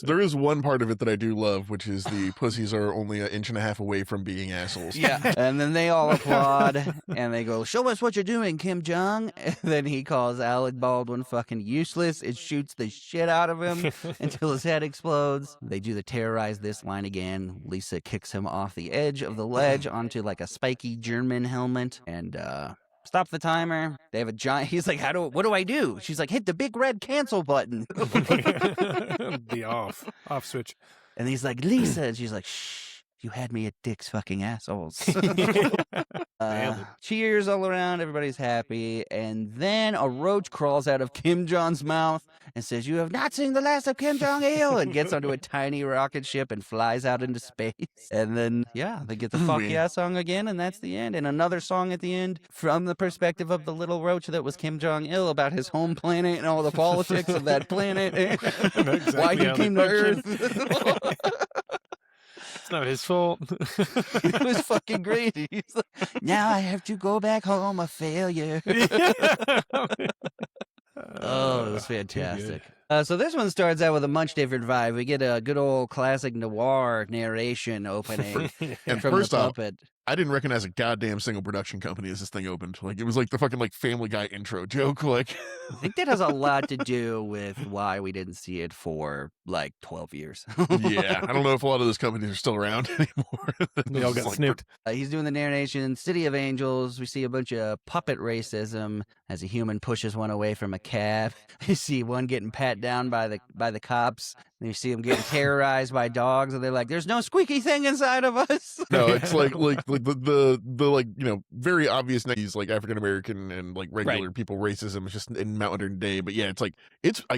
There is one part of it that I do love, which is the pussies are only 1.5 inches away from being assholes. Yeah. And then they all applaud, and they go, "Show us what you're doing, Kim Jong." And then he calls Alec Baldwin fucking useless. It shoots the shit out of him until his head explodes. They do the terrorize this line again. Lisa kicks him off the edge of the ledge onto like a spiky German helmet, and stop the timer. They have a giant. He's like, what do I do? She's like, hit the big red cancel button. The off switch. And he's like, Lisa. And she's like, shh, you had me at Dick's fucking assholes. Cheers all around. Everybody's happy. And then a roach crawls out of Kim Jong's mouth and says, "You have not seen the last of Kim Jong-il," and gets onto a tiny rocket ship and flies out into space. And then, they get the fuck yeah song again, and that's the end. And another song at the end from the perspective of the little roach that was Kim Jong-il about his home planet and all the politics of that planet. Why he came to Earth. It's not his fault. It was fucking great. He's like, "Now I have to go back home a failure." Oh, it was fantastic. So this one starts out with a much different vibe. We get a good old classic noir narration opening and from first the off, puppet. I didn't recognize a goddamn single production company as this thing opened. Like, it was like the fucking like Family Guy intro joke. Like, I think that has a lot to do with why we didn't see it for like 12 years. Yeah, I don't know if a lot of those companies are still around anymore. They all got snipped. He's doing the narration. City of Angels. We see a bunch of puppet racism as a human pushes one away from a cab. You see one getting pat down by the cops. And you see them getting terrorized by dogs, and they're like, "There's no squeaky thing inside of us." No, it's like the like, you know, very obvious 90s like African American and like regular people racism is just in modern day. But yeah, it's like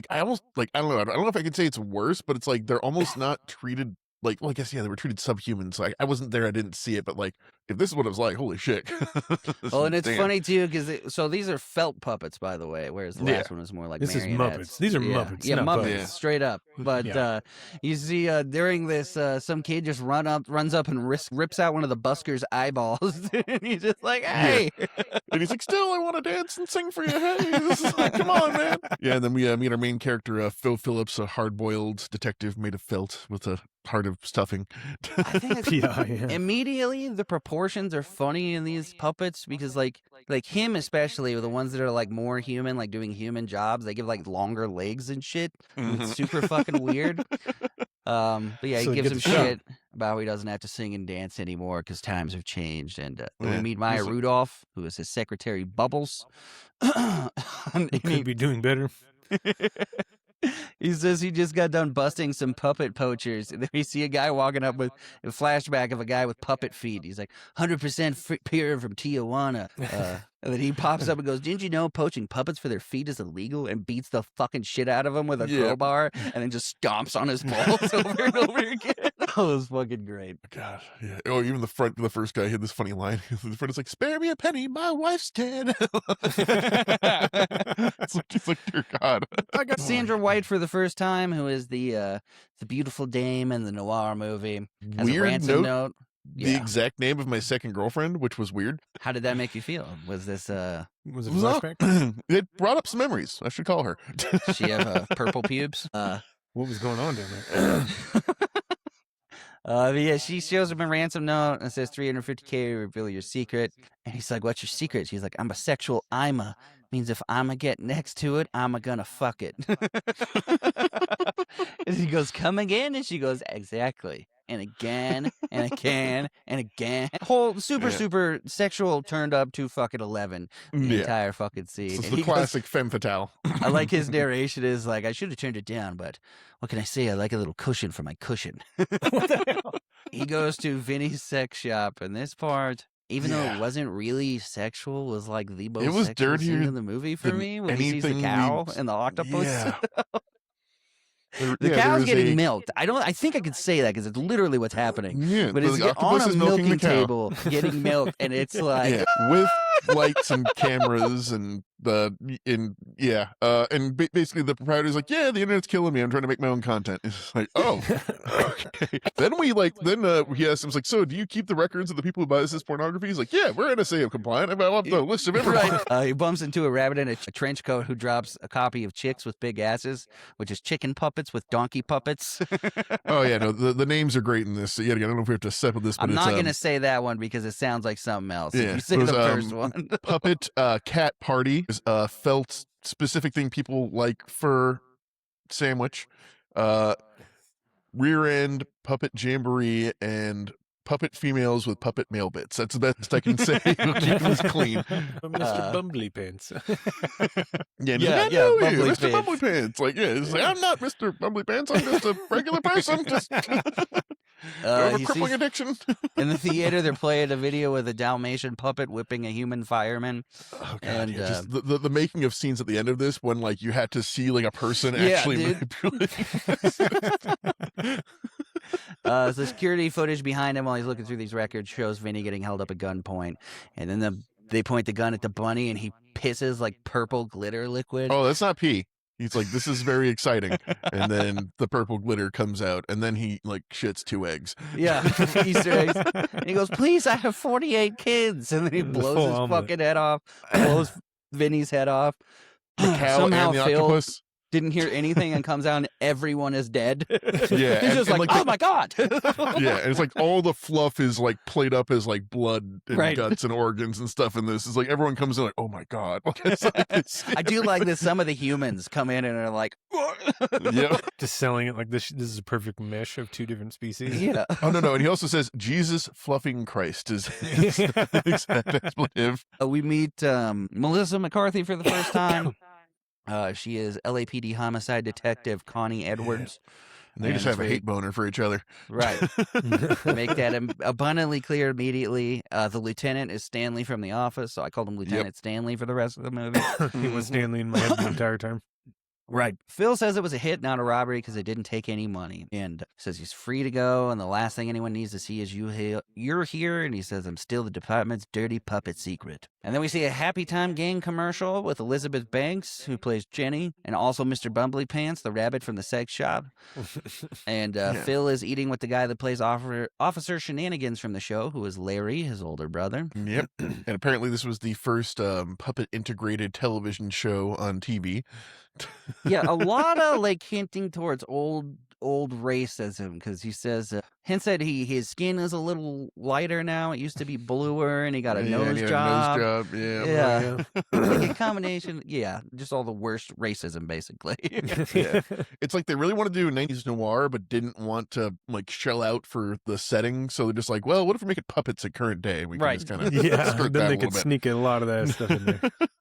I almost like I don't know if I could say it's worse, but it's like they're almost not treated like, well, I guess, yeah, they were treated subhuman. So I wasn't there, I didn't see it, but like, if this is what it was like, holy shit. Well, and it's funny too, because so these are felt puppets, by the way, whereas the last one was more like this marionettes. Is Muppets. These are Muppets. Yeah, Muppets, puppets. straight up. But you see during this, some kid just runs up and rips out one of the buskers' eyeballs, and he's just like, "Hey!" Yeah. And he's like, "Still, I want to dance and sing for you. Hey, this is like, come on, man." Yeah, and then we meet our main character, Phil Phillips, a hard-boiled detective made of felt with a heart of stuffing. I think immediately the proportions are funny in these puppets because like him especially, with the ones that are like more human, like doing human jobs, they give like longer legs and shit. It's super fucking weird. But yeah, he gives him shit about how he doesn't have to sing and dance anymore because times have changed. And we meet Maya Rudolph, who is his secretary, Bubbles. He could be doing better. He says he just got done busting some puppet poachers. And then we see a guy walking up with a flashback of a guy with puppet feet. He's like, 100% pure from Tijuana. And then he pops up and goes, "Didn't you know poaching puppets for their feet is illegal?" And beats the fucking shit out of him with a crowbar and then just stomps on his balls over and over again. That was fucking great. God, yeah. Oh, even the first guy had this funny line. The front is like, "Spare me a penny, my wife's dead." It's like, dear God. I got Sandra White for the first time, who is the beautiful dame in the noir movie. Has Weird a ransom note. The exact name of my second girlfriend, which was weird. How did that make you feel? Was this was it a flashback? It brought up some memories. I should call her. She have purple pubes? What was going on down there? Yeah, she shows him a ransom note and says $350K, reveal your secret. And he's like, "What's your secret?" She's like, "I'm a sexual Ima. Means if I'ma get next to it, I'ma gonna fuck it." And he goes, "Come again?" And she goes, "Exactly." And again, and again, and again. Whole super sexual turned up to fucking 11. The entire fucking scene. This is the classic femme fatale. I like his narration is like, "I should have turned it down, but what can I say? I like a little cushion for my cushion." What the hell? He goes to Vinny's sex shop, and this part, even though it wasn't really sexual, was like the most sexual scene in the movie for me when he sees the cow and the octopus. Yeah. The cow's getting milked. I think I could say that because it's literally what's hapking. Yeah, but it's on a milking table getting milked, and it's like with lights and cameras and basically the proprietor's like, "Yeah, the internet's killing me. I'm trying to make my own content." It's like, oh, okay. Then he asks him, like, "So do you keep the records of the people who buy this pornography?" He's like, "Yeah, we're NSA compliant. I have the list of everyone." Right. He bumps into a rabbit in a trench coat who drops a copy of Chicks with Big Asses, which is chicken puppets with donkey puppets. Oh yeah, no, the names are great in this. So, yeah, I don't know if we have to settle this, but I'm not gonna say that one because it sounds like something else. Yeah, if you say the first one. Puppet cat party is a felt specific thing people like for sandwich. Rear end puppet jamboree and puppet females with puppet male bits. That's the best I can say. We'll keep this clean. Mr. Bumbly Pants. Mr. Bumbly Pants. Like, it's like, I'm not Mr. Bumbly Pants. I'm just a regular person. Just have a crippling addiction. In the theater, they're playing a video with a Dalmatian puppet whipping a human fireman. Oh god! And, just the making of scenes at the end of this, when like you had to see like a person actually manipulating. So security footage behind him while he's looking through these records shows Vinny getting held up at gunpoint, and then they point the gun at the bunny, and he pisses like purple glitter liquid. Oh, that's not pee. He's like, "This is very exciting," and then the purple glitter comes out, and then he like shits 2 eggs. Yeah, Easter eggs. And he goes, "Please, I have 48 kids," and then he blows his fucking head off, blows Vinny's head off. The cow and the octopus didn't hear anything and comes out and everyone is dead. Yeah. He's just like, "Oh my God." Yeah. And it's like all the fluff is like played up as like blood and guts and organs and stuff in this. It's like everyone comes in like, "Oh my God." I do like that some of the humans come in and are like, yeah, just selling it like this is a perfect mesh of 2 different species. Yeah. Oh, no. And he also says, "Jesus fluffing Christ" is the exact expletive. We meet Melissa McCarthy for the first time. She is LAPD homicide detective Connie Edwards. And they just have a hate boner for each other. Right. Make that abundantly clear immediately. The lieutenant is Stanley from The Office, so I called him Lieutenant Stanley for the rest of the movie. He was Stanley in my head the entire time. Right. Phil says it was a hit, not a robbery, because it didn't take any money. And says he's free to go, and the last thing anyone needs to see is you're here. And he says, "I'm still the department's dirty puppet secret." And then we see a Happytime gang commercial with Elizabeth Banks, who plays Jenny, and also Mr. Bumbly Pants, the rabbit from the sex shop. And Phil is eating with the guy that plays Officer Shenanigans from the show, who is Larry, his older brother. Yep. And apparently this was the first puppet integrated television show on TV. Yeah, a lot of like hinting towards old racism, because he says hints that his skin is a little lighter now. It used to be bluer, and he got a nose job. Yeah. Like a combination. Yeah, just all the worst racism, basically. Yeah. It's like they really want to do 90s noir, but didn't want to like shell out for the setting, so they're just like, well, what if we make it puppets at current day? We can just kind of skirt then that they a could little sneak a lot of that stuff in there.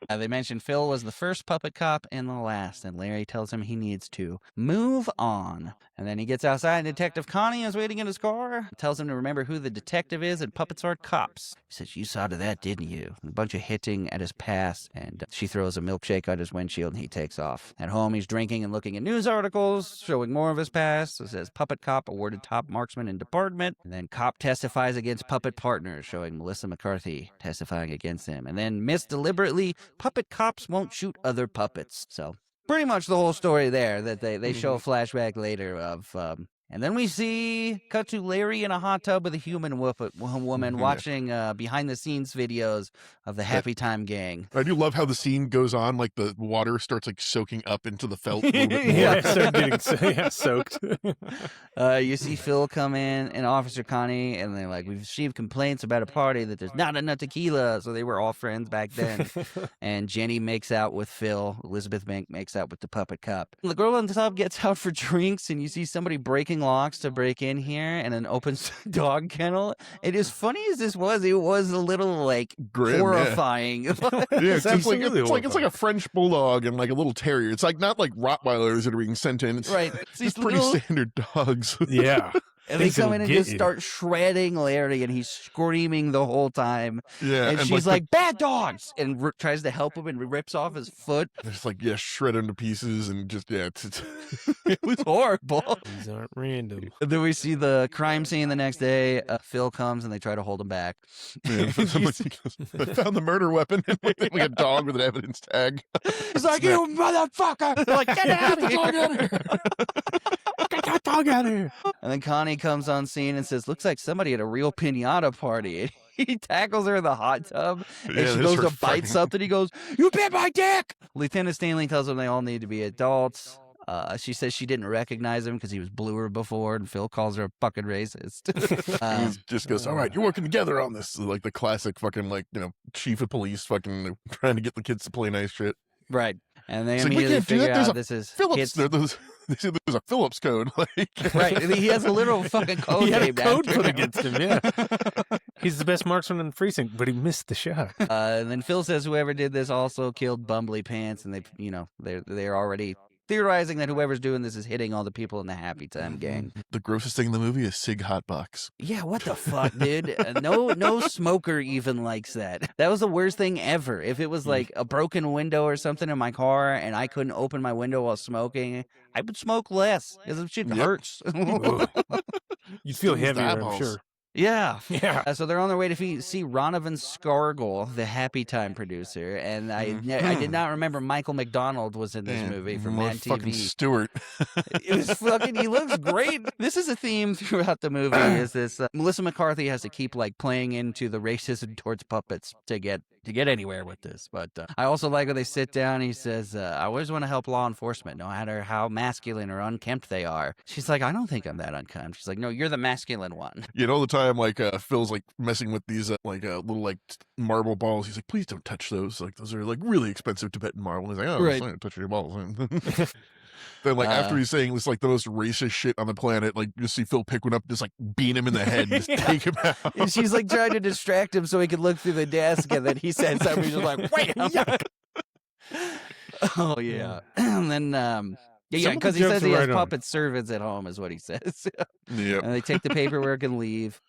They mentioned Phil was the first puppet cop and the last, and Larry tells him he needs to move on. And then he gets outside, and Detective Connie is waiting in his car. Tells him to remember who the detective is, and puppets aren't cops. He says, "You saw to that, didn't you?" And a bunch of hitting at his past, and she throws a milkshake on his windshield, and he takes off. At home, he's drinking and looking at news articles, showing more of his past. It says, "Puppet cop awarded top marksman in department." And then cop testifies against puppet partner, showing Melissa McCarthy testifying against him. And then missed deliberately, puppet cops won't shoot other puppets. So pretty much the whole story there, that they show a flashback later of, and then we cut to Larry in a hot tub with a human woman watching behind-the-scenes videos of the Happytime gang. I do love how the scene goes on, like the water starts like soaking up into the felt a little bit more. Yeah, start getting soaked. You see Phil come in and Officer Connie, and they're like, "We've received complaints about a party that there's not enough tequila," so they were all friends back then. And Jenny makes out with Phil. Elizabeth makes out with the puppet cop. The girl on the top gets out for drinks, and you see somebody breaking locks to break in here, and then opens the dog kennel. And as funny as this was, it was a little like grim, horrifying. Yeah, it's like a French bulldog and like a little terrier. It's like not like Rottweilers that are being sent in. It's, right. It's pretty standard dogs. Yeah. And they come in and just start shredding Larry, and he's screaming the whole time. Yeah, and she's like, "Bad dogs!" and tries to help him and rips off his foot. It's like, shred him to pieces and just, it's it was horrible. These aren't random. And then we see the crime scene the next day. Phil comes, and they try to hold him back. Yeah, I found the murder weapon, like a dog with an evidence tag. He's like, "You motherfucker!" They're like, "Get out of here! Get that dog out of here!" And then Connie comes on scene and says, "Looks like somebody at a real piñata party." He tackles her in the hot tub, and she goes to bite something. He goes, "You bit my dick!" Lieutenant Stanley tells them they all need to be adults. She says she didn't recognize him because he was bluer before, and Phil calls her a fucking racist. He just goes, "All right, you're working together on this." Like the classic fucking, like, chief of police fucking trying to get the kids to play nice shit. Right. And they It's immediately figure out this is Phillips. They say there's a Phillips code. Right. He has a literal fucking code. He had a code put against him, yeah. He's the best marksman in the precinct, but he missed the shot. And then Phil says whoever did this also killed Bumbly Pants, and they're already theorizing that whoever's doing this is hitting all the people in the Happytime gang. The grossest thing in the movie is Sig Hotbox. Yeah, what the fuck, dude? No smoker even likes that. That was the worst thing ever. If it was like a broken window or something in my car and I couldn't open my window while smoking, I would smoke less because shit hurts. You'd feel heavier, I'm sure. Yeah. Yeah. So they're on their way to see Ronovan Scargill, the Happytime producer, and I did not remember Michael McDonald was in this movie from Mad TV. Fucking Stewart. It was fucking. He looks great. This is a theme throughout the movie. Is this Melissa McCarthy has to keep like playing into the racism towards puppets to get anywhere with this. But I also like when they sit down. He says, "I always want to help law enforcement, no matter how masculine or unkempt they are." She's like, "I don't think I'm that unkempt." She's like, "No, you're the masculine one." All the time, like Phil's like messing with these little like marble balls. He's like, "Please don't touch those. Like those are like really expensive Tibetan marble." And he's like, "Oh, right. I'm not touching your balls." Then like after he's saying this like the most racist shit on the planet, like you see Phil pick one up, just like beat him in the head, and just take him out. And she's like trying to distract him so he could look through the desk, and then he said something. He's just like, "Wait, oh yeah." And then because he says he has puppet servants at home, is what he says. Yeah. And they take the paperwork and leave.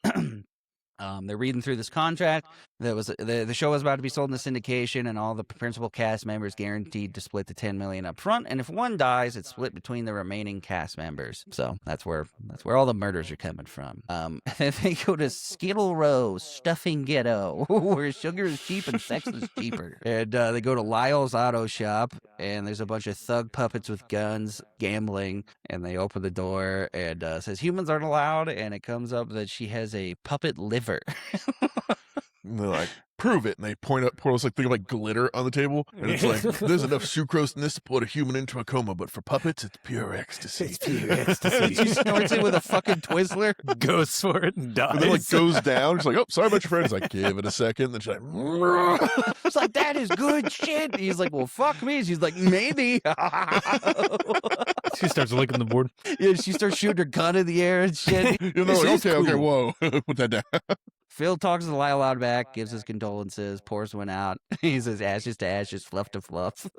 They're reading through this contract. That was the show was about to be sold in the syndication, and all the principal cast members guaranteed to split the $10 million up front. And if one dies, it's split between the remaining cast members. So that's where all the murders are coming from. And then they go to Skittle Row, Stuffing Ghetto, where sugar is cheap and sex is cheaper. And they go to Lyle's Auto Shop, and there's a bunch of thug puppets with guns gambling. And they open the door and says humans aren't allowed. And it comes up that she has a puppet liver. And they're like, "Prove it." And they pour this like thing of like glitter on the table, and it's like, "There's enough sucrose in this to put a human into a coma, but for puppets, it's pure ecstasy." It's pure ecstasy. She snorts it with a fucking Twizzler. Goes for it and dies. And then like goes down. She's like, "Oh, sorry about your friend." He's like, "Give it a second." Then she's like, it's like, "That is good shit." He's like, "Well, fuck me." She's like, "Maybe." She starts licking the board. Yeah, she starts shooting her gun in the air and shit. Okay, whoa, put that down. Phil talks to Lyle out back, gives his condolences, pours one out. He says, "Ashes to ashes, fluff to fluff."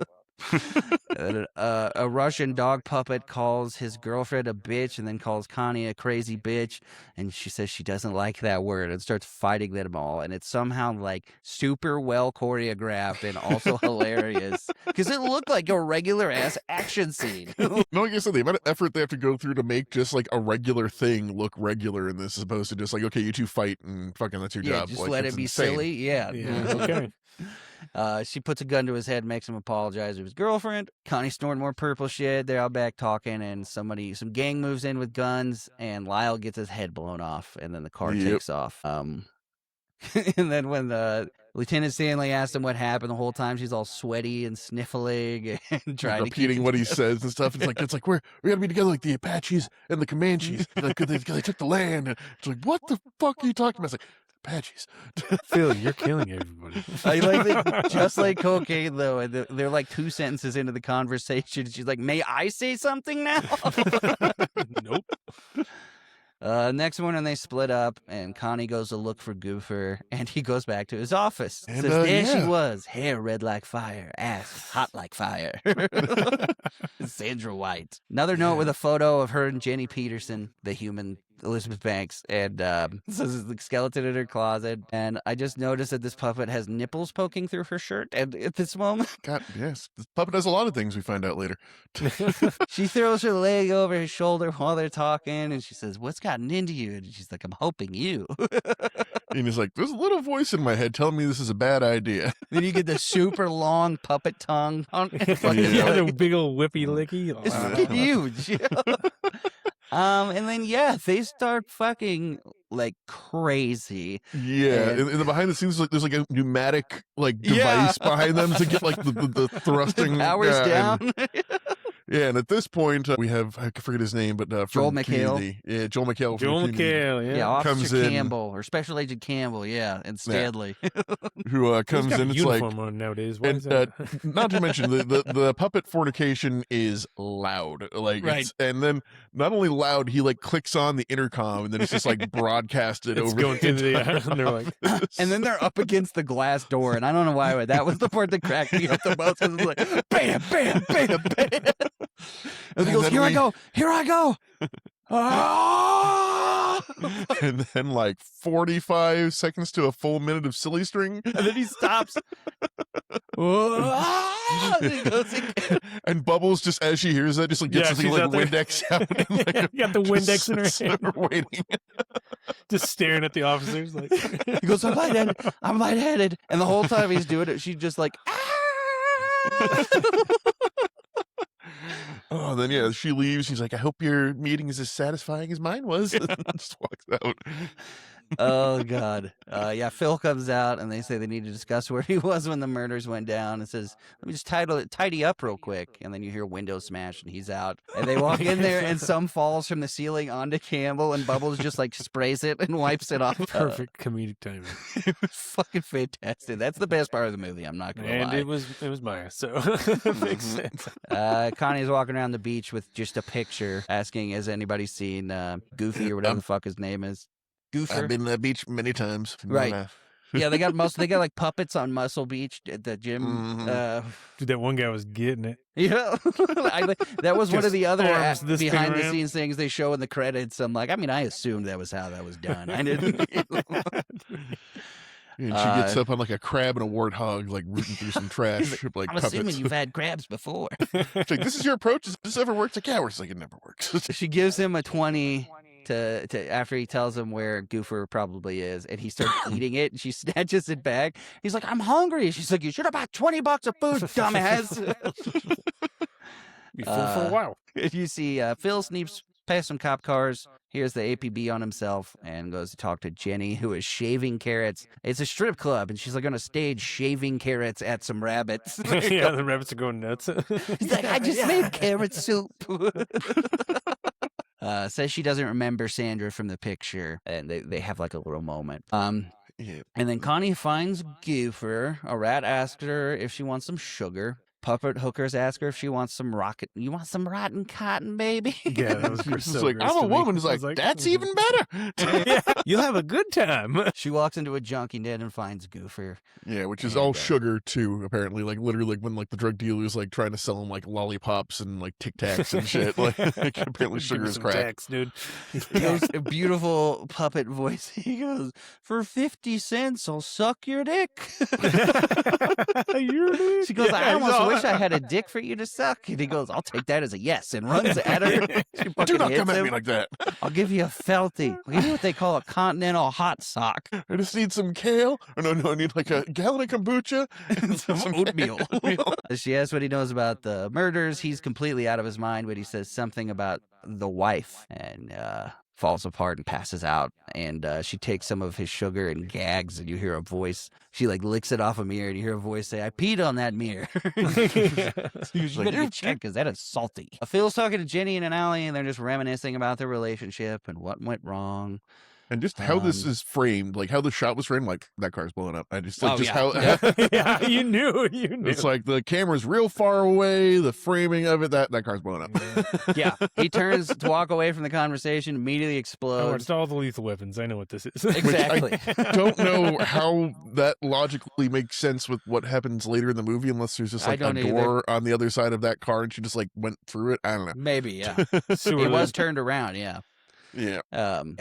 A Russian dog puppet calls his girlfriend a bitch and then calls Connie a crazy bitch. And she says she doesn't like that word and starts fighting them all. And it's somehow like super well choreographed and also hilarious because it looked like a regular ass action scene. No, like I said, the amount of effort they have to go through to make just like a regular thing look regular in this, as opposed to just like, okay, you two fight and fucking that's your job. Just like, let it be insane. silly. Yeah. Okay. She puts a gun to his head, makes him apologize to his girlfriend. Connie snoring more purple shit. They're out back talking, and some gang moves in with guns, and Lyle gets his head blown off, and then the car takes off. And then when Lieutenant Stanley asked him what happened the whole time, she's all sweaty and sniffling and trying repeating to what he says and stuff. It's like we gotta be together like the Apaches and the Comanches. Like, they took the land. And it's like, what the fuck are you talking about? It's like, Apaches. Phil, you're killing everybody. I like it, just like cocaine, though. And they're like 2 sentences into the conversation. She's like, "May I say something now?" Nope. Next morning they split up, and Connie goes to look for Goofer, and he goes back to his office. And, Says, there she was, hair red like fire, ass hot like fire. Sandra White. Another note with a photo of her and Jenny Peterson, the human Elizabeth Banks, and says the skeleton in her closet. And I just noticed that this puppet has nipples poking through her shirt. And at this moment, God, yes, this puppet does a lot of things. We find out later. she throws her leg over his shoulder while they're talking, and she says, "What's gotten into you?" And she's like, "I'm hoping you." And he's like, "There's a little voice in my head telling me this is a bad idea." Then you get the super long puppet tongue on The big old whippy licky. It's huge. And then they start fucking like crazy. Yeah, in the behind the scenes, like there's like a pneumatic like device behind them to get like the thrusting powers down. And at this point, we have, I forget his name, but Joel from McHale. Community. Yeah, Joel McHale. Joel McHale, Yeah, Officer comes in, Campbell, or Special Agent Campbell, and Stanley. Who comes in, it's like, on nowadays. What and is that? not to mention the puppet fornication is loud, like, right. And then not only loud, he like clicks on the intercom, and then it's just like broadcasted It's over going the through entire and they're like, and then they're up against the glass door, and I don't know why, but that was the part that cracked me up the most. Because it's like, bam, bam, bam, bam. And he goes, here I go. And then like 45 seconds to a full minute of silly string. And then he stops. And he goes again. And Bubbles, just as she hears that, just like gets this she's like out there. Windex out. And, like, got the Windex in her sits hand. there waiting. Just staring at the officers like He goes, I'm lightheaded. And the whole time he's doing it, she's just like, Oh, then she leaves. She's like, I hope your meeting is as satisfying as mine was. Just walks out. Oh, God. Phil comes out, and they say they need to discuss where he was when the murders went down. And says, let me just tidy up real quick. And then you hear windows smash, and he's out. And they walk in there, and some falls from the ceiling onto Campbell, and Bubbles just, like, sprays it and wipes it off. perfect comedic timing. It was fucking fantastic. That's the best part of the movie, I'm not going to lie. And it was Maya, so it makes sense. Connie's walking around the beach with just a picture, asking, has anybody seen Goofy or whatever the fuck his name is? Goofer. I've been to that beach many times. Right. Yeah, they got like puppets on Muscle Beach at the gym. Mhm. Dude, that one guy was getting it. Yeah, that was one of the other arms this thing behind the around. scenes things they show in the credits. I'm like, I assumed that was how that was done. I didn't. And she gets up on like a crab and a warthog, like rooting through some trash. Like I'm puppets. assuming you've had crabs before. She's like, this is your approach? Does this ever work? It's like, yeah, it's like, it never works. She gives him a 20 to after he tells him where Goofer probably is, and he starts eating it, and she snatches it back. He's like, I'm hungry. She's like, you should have bought $20 of food, dumbass. Be full for a while. You see Phil sneaks past some cop cars, hears the APB on himself, and goes to talk to Jenny, who is shaving carrots. It's a strip club, and she's like on a stage shaving carrots at some rabbits. Yeah, the rabbits are going nuts. He's like, I just made carrot soup. Says she doesn't remember Sandra from the picture, and they have like a little moment. Yeah. And then Connie finds Goofer. A rat asks her if she wants some sugar. puppet hookers ask her if she wants some you want some rotten cotton, baby? Yeah, that was She's so like, gross I'm a to me. woman. He's I like, was that's even better. Yeah, you'll have a good time. She walks into a junkie den and finds Goofer. Yeah, which is And, all sugar too, apparently. Like literally, like when like the drug dealer's like trying to sell him like lollipops and like Tic Tacs and shit. Like apparently Give sugar me is some crack. tax, dude. He goes, a beautiful puppet voice. He goes, for 50 cents, I'll suck your dick. She goes, I almost wish I had a dick for you to suck. And he goes, I'll take that as a yes, and runs at her. She Do fucking not hits come at him. me like that. I'll give you a felty. I'll give you what they call a continental hot sock. I just need some kale. Or no, I need like a gallon of kombucha And some oatmeal. She asks what he knows about the murders. He's completely out of his mind, but he says something about the wife and falls apart and passes out. And she takes some of his sugar and gags, and you hear a voice. She like licks it off a mirror, and you hear a voice say, I peed on that mirror. You better get checked because that is salty. Phil's talking to Jenny in an alley, and they're just reminiscing about their relationship and what went wrong. And just how this is framed, like how the shot was framed, like that car's blowing up. I just like how Yeah, you knew. It's like the camera's real far away, the framing of it, that car's blowing up. Yeah. He turns to walk away from the conversation, immediately I explodes. watched all the Lethal Weapons. I know what this is. Exactly. Don't know how that logically makes sense with what happens later in the movie, unless there's just like a door on the other side of that car and she just like went through it. I don't know. Maybe, yeah. He was turned around, yeah. Yeah.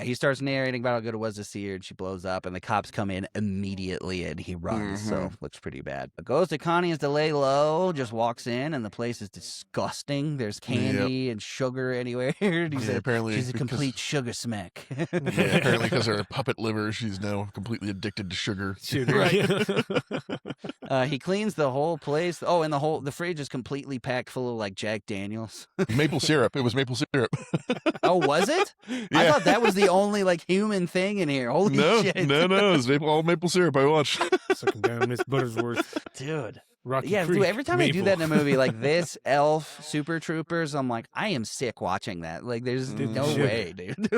He starts narrating about how good it was to see her, and she blows up, and the cops come in immediately, and he runs. So looks pretty bad. But goes to Connie's to lay low, just walks in, and the place is disgusting. There's candy and sugar anywhere. And he said, apparently she's a complete sugar smack. Yeah, apparently because of her puppet liver, she's now completely addicted to sugar. He cleans the whole place. Oh, and the fridge is completely packed full of like Jack Daniels. Maple syrup. It was maple syrup. Oh, was it? I thought that was the only like human thing in here. Holy shit. No, it's all maple syrup. I watched. Sucking down Miss Buttersworth. Dude. Rocky Yeah, Creek, dude, every time Maple. I do that in a movie like this, Elf, Super Troopers, I'm like, I am sick watching that. Like, there's no way, dude.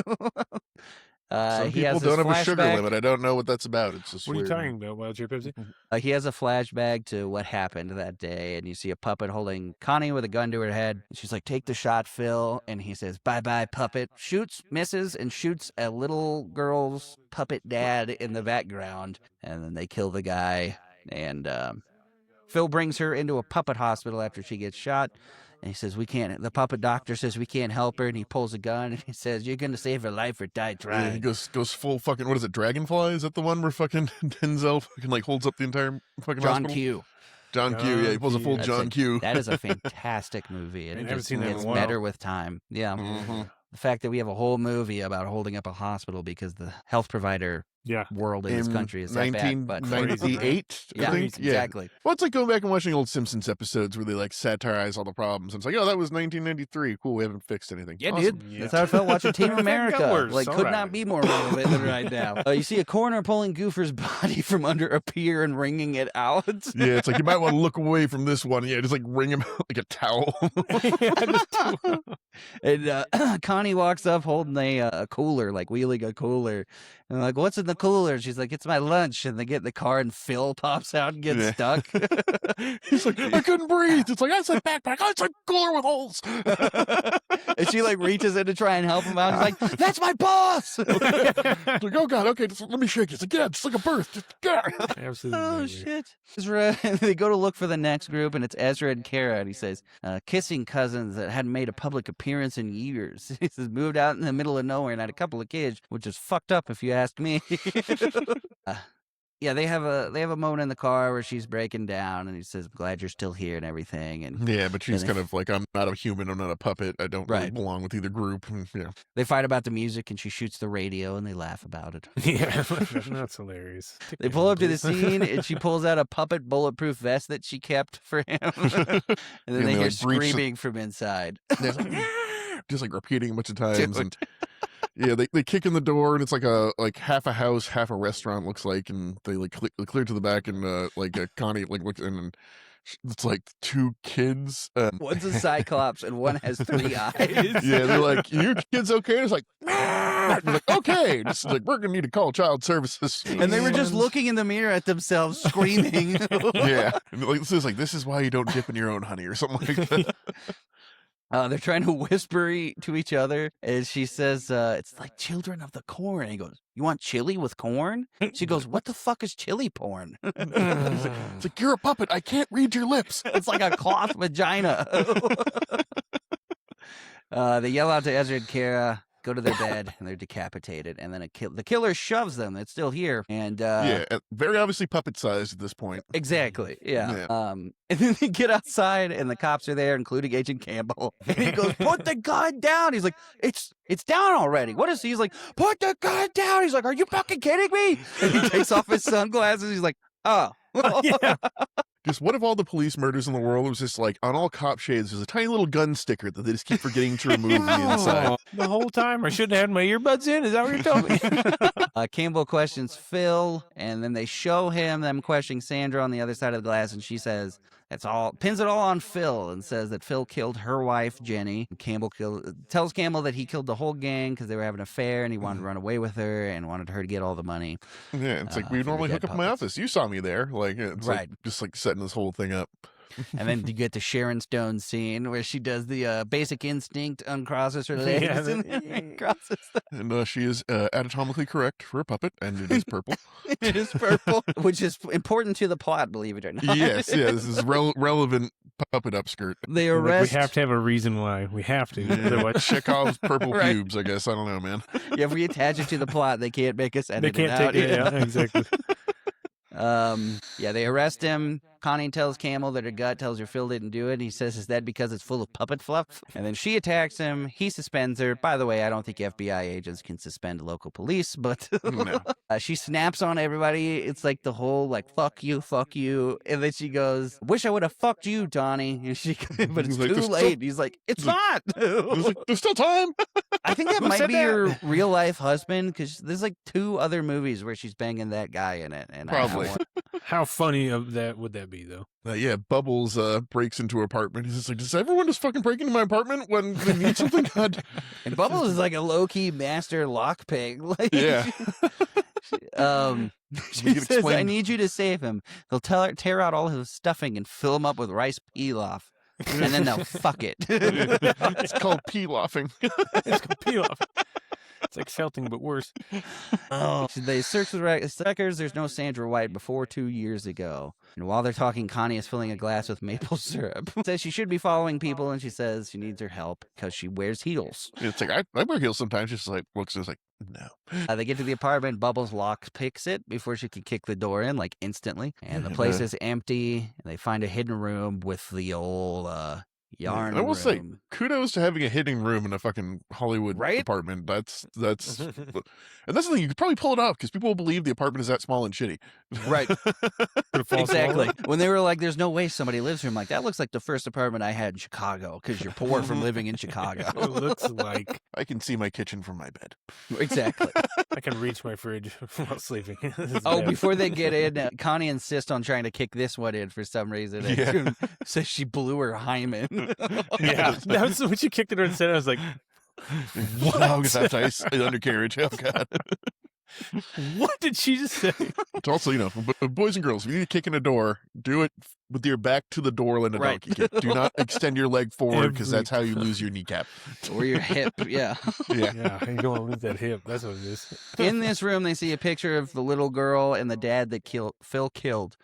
Some he has people don't have a sugar flashback. limit. I don't know what that's about. It's just What are you weird. talking about, Wild Cherry Pepsi? He has a flashback to what happened that day, and you see a puppet holding Connie with a gun to her head. She's like, take the shot, Phil. And he says, bye-bye, puppet. Shoots, misses, and shoots a little girl's puppet dad in the background. And then they kill the guy. And Phil brings her into a puppet hospital after she gets shot. And he says, the puppet doctor says we can't help her. And he pulls a gun and he says, you're going to save her life or die Yeah, trying. he goes full fucking, what is it, Dragonfly? Is that the one where fucking Denzel fucking like holds up the entire fucking John hospital? Q. John Q, yeah, he pulls a full That's John Q. That is a fantastic movie. And I it haven't just seen that in gets a while. better with time. Yeah. The fact that we have a whole movie about holding up a hospital because the health provider Yeah. world in this country is that bad. But 1998, I yeah, think. exactly. Well, it's like going back and watching old Simpsons episodes where they like satirize all the problems. And it's like, oh, that was 1993. Cool, we haven't fixed anything. Yeah, Awesome. dude. Yeah. That's how I felt watching Team America. worse. Like, All could right. not be more relevant than right now. You see a coroner pulling Goofer's body from under a pier and wringing it out. Yeah, it's like you might want to look away from this one. Yeah, just like wring him out like a towel. And Connie walks up holding a cooler, like wheeling a cooler. And I'm like, what's in the cooler? She's like, it's my lunch. And they get in the car and Phil pops out and gets stuck. He's like, I couldn't breathe. It's like, that's a backpack. Oh, it's a cooler with holes. And she like reaches in to try and help him out. She's like, that's my boss. It's like, oh God, okay, just let me shake it. It's like, yeah, it's like a birth. Just, yeah. Absolutely. Oh, baby. shit. Ezra, they go to look for the next group, and it's Ezra and Kara. And he says, kissing cousins that hadn't made a public appearance in years. He says, moved out in the middle of nowhere and had a couple of kids, which is fucked up if you ask me. Yeah, they have a moment in the car where she's breaking down, and he says, glad you're still here and everything. And Yeah, but she's And kind of like, I'm not a human. I'm not a puppet. I don't really Right. belong with either group. And, yeah. they fight about the music, and she shoots the radio, and they laugh about it. Yeah, that's hilarious. They pull up to the scene, and she pulls out a puppet bulletproof vest that she kept for him. And then And they they, hear like, breach the- screaming from inside. They're like, just like repeating a bunch of times. Dude. And yeah, they kick in the door, and it's like half a house, half a restaurant looks like, and they like clear to the back, and Connie like looks in, and it's like two kids. One's a cyclops, and one has 3 eyes. Yeah, they're like, "Your kid's okay?" And it's like, start. Like, okay, this is like, we're gonna need to call child services. And they were just looking in the mirror at themselves, screaming. Yeah, like, this is why you don't dip in your own honey or something like that. They're trying to whisper to each other, and she says, it's like children of the corn. And he goes, you want chili with corn? She goes, what the fuck is chili porn? It's like, you're a puppet. I can't read your lips. It's like a cloth vagina. They yell out to Ezra and Kara, go to their bed, and they're decapitated. And then the killer shoves them. It's still here. And yeah, very obviously puppet sized at this point. Exactly. Yeah. And then they get outside, and the cops are there, including Agent Campbell. And he goes, "Put the gun down." He's like, "It's down already." What is he? He's like, "Put the gun down." He's like, "Are you fucking kidding me?" And he takes off his sunglasses. He's like, "Oh." Yeah. Just what if all the police murders in the world was just like on all cop shades, there's a tiny little gun sticker that they just keep forgetting to remove the inside. The whole time I shouldn't have had my earbuds in? Is that what you're telling me? Campbell questions Phil, and then they show them questioning Sandra on the other side of the glass, and she says pins it all on Phil, and says that Phil killed her wife, Jenny. Campbell tells Campbell that he killed the whole gang because they were having an affair, and he wanted to run away with her and wanted her to get all the money. Yeah, it's like we normally hook up in my office. You saw me there. Like, it's right. Like, just like setting this whole thing up. And then you get the Sharon Stone scene where she does the basic instinct, uncrosses her legs, and crosses them. And she is anatomically correct for a puppet, and it is purple. It is purple, which is important to the plot, believe it or not. Yes, this is relevant puppet upskirt. They arrest. We have to have a reason why. We have to. Otherwise, Chekhov's purple pubes, I guess. I don't know, man. Yeah, if we attach it to the plot, they can't make us edit it out. They can't take it out. Exactly. They arrest him. Connie tells Campbell that her gut tells her Phil didn't do it. And he says, is that because it's full of puppet fluff? And then she attacks him. He suspends her. By the way, I don't think FBI agents can suspend local police, but no. She snaps on everybody. It's like the whole, like, fuck you. And then she goes, wish I would have fucked you, Donnie. And but it's too late. He's like, it's not. There's still time. I think that might be your real life husband, because there's like 2 other movies where she's banging that guy in it. And probably. How funny of that would that be, though? Yeah, Bubbles breaks into her apartment. He's just like, does everyone just fucking break into my apartment when they need something? God. And Bubbles is like a low-key master lockpick. Like, yeah. She says, I need you to save him. They'll tear out all his stuffing and fill him up with rice pilaf. And then they'll fuck it. It's called pilafing. It's called pilaf. It's like felting, but worse. They search the records. There's no Sandra White before 2 years ago. And while they're talking, Connie is filling a glass with maple syrup. Says she should be following people, and she says she needs her help because she wears heels. It's like, I wear heels sometimes. She's like, looks just like, no. They get to the apartment. Bubbles picks it before she can kick the door in, like, instantly. And the place is empty. And they find a hidden room with the old yarn. I will say, room. kudos to having a hidden room in a fucking Hollywood apartment. That's and that's the thing. You could probably pull it off because people will believe the apartment is that small and shitty. Right. Exactly. When they were like, "There's no way somebody lives here," I'm like, "That looks like the first apartment I had in Chicago because you're poor from living in Chicago." It looks like I can see my kitchen from my bed. Exactly. I can reach my fridge while sleeping. Before they get in, Connie insists on trying to kick this one in for some reason. And says she blew her hymen. Yeah, that's when she kicked it and said, I was like, "What?" Oh, that's undercarriage. Oh God. What did she just say? It's also, boys and girls, if you need to kick in a door, do it with your back to the door like a donkey kick. Do not extend your leg forward because that's how you lose your kneecap. Or your hip, yeah. Yeah, you don't want to lose that hip. That's what it is. In this room, they see a picture of the little girl and the dad that Phil killed.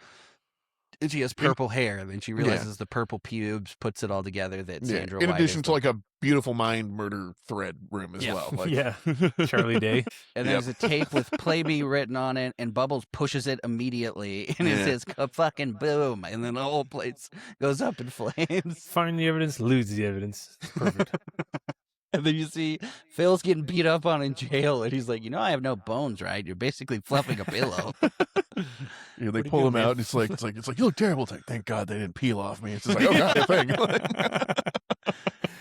And she has purple hair. Then she realizes the purple pubes, puts it all together that Sandra in White addition to like a beautiful mind murder thread room as well. Like, Charlie Day. And there's a tape with Playbe written on it, and Bubbles pushes it immediately, and it says fucking boom, and then the whole place goes up in flames. Find the evidence, lose the evidence. Perfect. And then you see Phil's getting beat up on in jail, and he's like, I have no bones, right? You're basically fluffing a pillow. They pull him out, and it's like you look terrible. It's like, thank God they didn't peel off me. It's just like, oh God,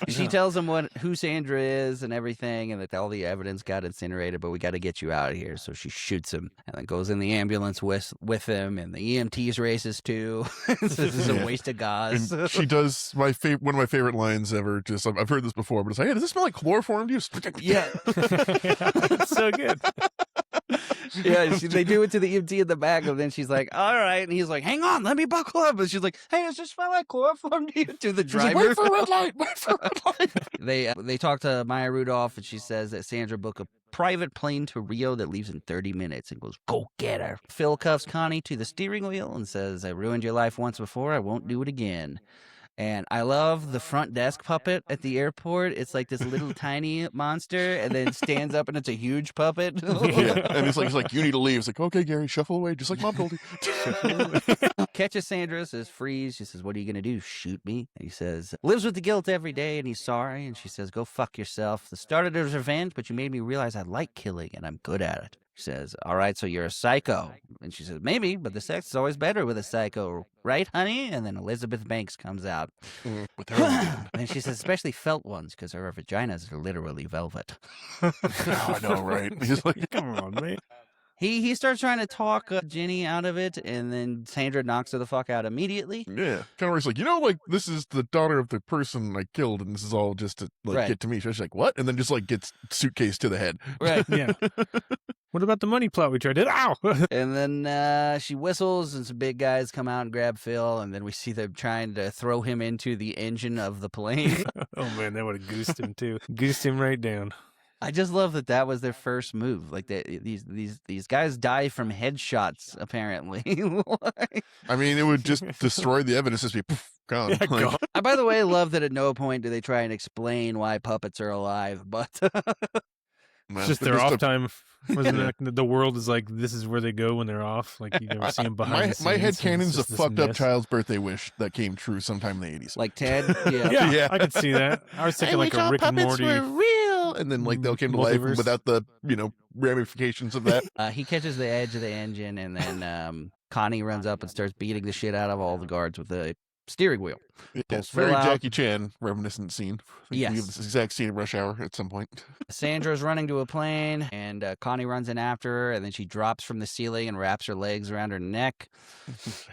She tells him who Sandra is and everything, and that all the evidence got incinerated, but we got to get you out of here. So she shoots him and then goes in the ambulance with him, and the EMTs races too. This is a waste of gauze. And she does one of my favorite lines ever. Just I've heard this before, but it's like, hey, does this smell like chloroform to you? Yeah. It's so good. Yeah, they do it to the EMT in the back, and then she's like, all right. And he's like, hang on, let me buckle up. And she's like, hey, does this smell like chloroform to you? To the driver. Like, wait for red light, wait for red light. They talk to Maya Rudolph, and she says that Sandra booked a private plane to Rio that leaves in 30 minutes and goes, go get her. Phil cuffs Connie to the steering wheel and says, I ruined your life once before. I won't do it again. And I love the front desk puppet at the airport. It's like this little tiny monster, and then stands up, and it's a huge puppet. Yeah, and he's like, you need to leave. It's like, okay, Gary, shuffle away, just like Mom told you. Catches Sandra, says, freeze. She says, what are you going to do, shoot me? And he says, lives with the guilt every day, and he's sorry. And she says, go fuck yourself. The start of it was revenge, but you made me realize I like killing, and I'm good at it. She says, all right, so you're a psycho. And she says, maybe, but the sex is always better with a psycho. Right, honey? And then Elizabeth Banks comes out. With her And she says, especially felt ones, because her vaginas are literally velvet. I know, right? He's like, come on, man. He starts trying to talk Ginny out of it, and then Sandra knocks her the fuck out immediately. yeah. Kind of where he's like, like, this is the daughter of the person I killed, and this is all just to, like, get to me. So she's like, what? And then just, like, gets suitcase to the head. Right. Yeah. What about the money plot we tried to... Ow! And then she whistles, and some big guys come out and grab Phil, and then we see them trying to throw him into the engine of the plane. Oh, man, that would have goosed him, too. Goosed him right down. I just love that was their first move. Like these guys die from headshots, apparently. I mean, it would just destroy the evidence. Just be poof, gone. Yeah, Like, gone. I, by the way, love that at no point do they try and explain why puppets are alive, but man, It's just they're their off a- time. Wasn't it? The world is like, this is where they go when they're off. Like, you never see them behind the scenes. My head It's canon's a just this fucked up mess. child's birthday wish that came true sometime in the 80s. like Ted, yeah. Yeah, Yeah. I could see that. I was thinking like a Rick and Morty. Were real, and then like they'll came to life Multiverse. without the ramifications of that. He catches the edge of the engine, and then Connie runs up and starts beating the shit out of all the guards with the steering wheel. Yes, Phil very out. Jackie Chan reminiscent scene. I think Yes. we have this exact scene in Rush Hour at some point. Sandra's running to a plane, and Connie runs in after her, and then she drops from the ceiling and wraps her legs around her neck.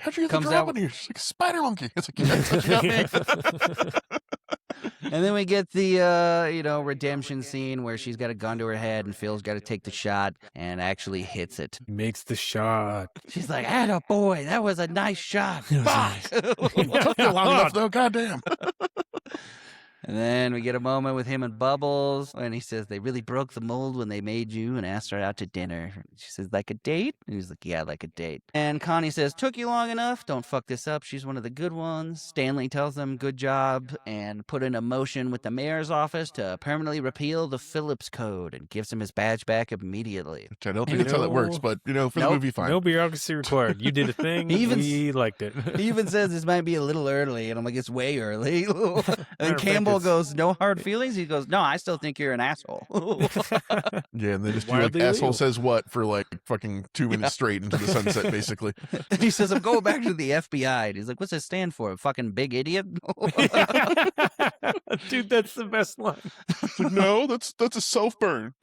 How'd you get Comes the drop out- in here? She's like a spider monkey. It's like, yeah, And then we get the, redemption scene where she's got a gun to her head, and Phil's got to take the shot and actually hits it. Makes the shot. She's like, "Atta boy, that was a nice shot." It was Fuck. took you long enough though. Goddamn. And then we get a moment with him and Bubbles, and he says they really broke the mold when they made you and asked her out to dinner. She says, like a date? And he's like, yeah, like a date. And Connie says, took you long enough. Don't fuck this up. She's one of the good ones. Stanley tells them, good job, and put in a motion with the mayor's office to permanently repeal the Phillips Code and gives him his badge back immediately. Which I don't think that's how that works, but for the Nope. movie, fine. No bureaucracy required. You did a thing. We liked it. He even says this might be a little early, and I'm like, it's way early. And then fact, Campbell it's- goes, no hard feelings? He goes, no, I still think you're an asshole. Yeah, and they just do like Wildly asshole illegal. says what for like fucking 2 minutes straight into the sunset, basically. And he says, I'm going back to the FBI. And he's like, what's it stand for? Fucking big idiot? Dude, that's the best line. It's like, no, that's a self burn.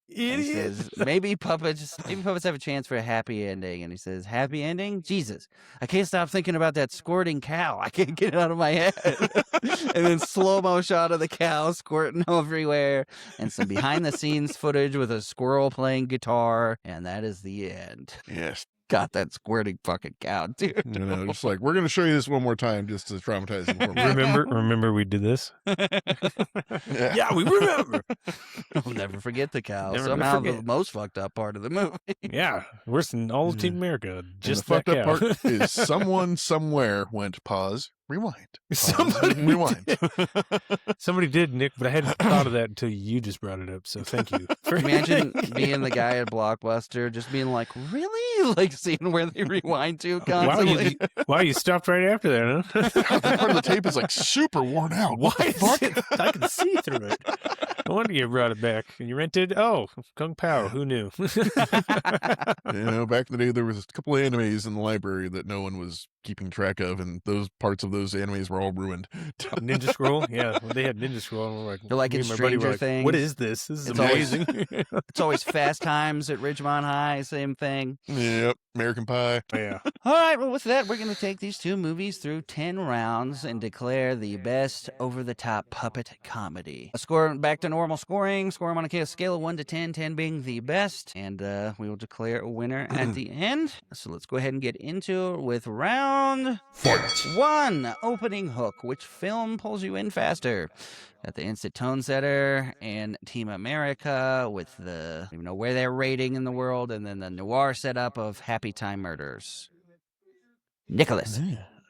He Idiot. says, maybe puppets have a chance for a happy ending. And he says, happy ending? Jesus, I can't stop thinking about that squirting cow. I can't get it out of my head. And then slow-mo shot of the cow squirting everywhere. And some behind-the-scenes footage with a squirrel playing guitar. And that is the end. Yes. Got that squirting fucking cow, dude. Just like, we're going to show you this one more time just to traumatize you. Remember we did this? Yeah. we remember. I'll never forget the cow. Never Somehow the forget. most fucked up part of the movie. Yeah, worse than all of Team America. And Just the fucked that up cow. part is someone somewhere went pause, rewind. Pause, Somebody rewind. Somebody did, Nick, but I hadn't thought of that until you just brought it up. So thank you. Imagine being the guy at Blockbuster, just being like, really? Like seeing where they rewind to constantly. Wow, you stopped right after that, huh? That part of the tape is like super worn out. Why What the is fuck? it? I can see through it. No wonder you brought it back. And you rented? Oh, Kung Pao. Who knew? Back in the day, there was a couple of animes in the library that no one was keeping track of, and those parts of those animes were all ruined. Ninja Scroll? Yeah, well, they had Ninja Scroll. And we're like, They're like in Stranger Things. What is this? This is amazing. It's always Fast Times at Ridgemont High, same thing. Yep, American Pie. Yeah. All right, well, with that, we're going to take these two movies through 10 rounds and declare the best over-the-top puppet comedy. A score back to normal scoring. Score them on a scale of 1 to 10, 10 being the best, and we will declare a winner at the end. So let's go ahead and get into it with round one. Opening hook. Which film pulls you in faster? Got the instant tone setter and Team America with the, you know, where they're rating in the world, and then the noir setup of Happytime Murders. Nicholas.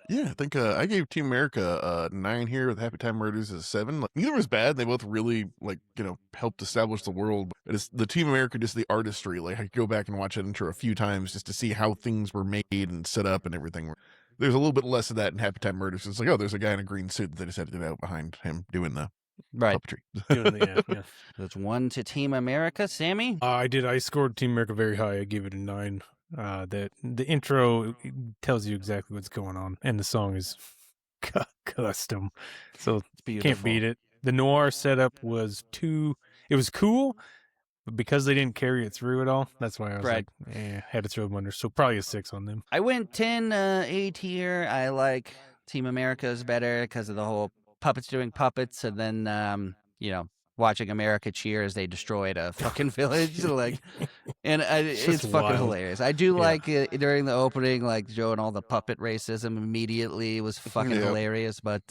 Yeah, I think I gave Team America a 9 here with Happytime Murders as a 7. Like, neither was bad. They both really, helped establish the world. But it's the Team America, just the artistry. Like, I could go back and watch that intro a few times just to see how things were made and set up and everything. There's a little bit less of that in Happytime Murders. It's like, oh, there's a guy in a green suit that they just edited out behind him doing the puppetry. Yeah. That's 1 to Team America. Sammy? I scored Team America very high. I gave it a 9. That the intro tells you exactly what's going on, and the song is custom, so can't beat it. The noir setup was it was cool, but because they didn't carry it through at all, that's why I was had to throw them under. So probably a 6 on them. I went 10 A tier. I like Team America's better because of the whole puppets doing puppets, and then watching America cheer as they destroyed a fucking village. It's fucking wild. Hilarious. I do like during the opening, like showing all the puppet racism immediately was fucking hilarious. But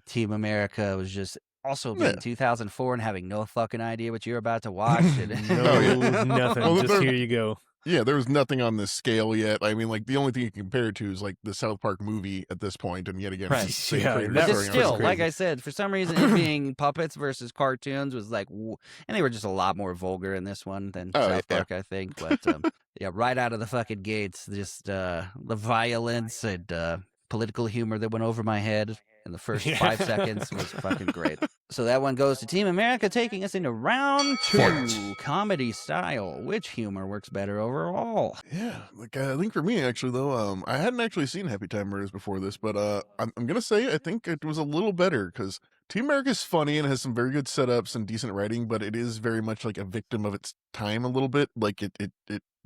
Team America was just also being 2004 and having no fucking idea what you're about to watch. Nothing. Well, just here you go. Yeah, there was nothing on this scale yet. I mean, like, the only thing you can compare it to is, like, the South Park movie at this point, and yet again, right. it's the same creator But starring still, on it. like I said, for some reason, it being puppets versus cartoons was like, and they were just a lot more vulgar in this one than South Park, I think. But right out of the fucking gates, just the violence and political humor that went over my head in the first 5 seconds was fucking great. So that one goes to Team America, taking us into round 2. Comedy style. Which humor works better overall? Yeah, I think for me, actually, though, I hadn't actually seen Happytime Murders before this, but I'm going to say I think it was a little better because Team America's funny and has some very good setups and decent writing, but it is very much like a victim of its time a little bit. Like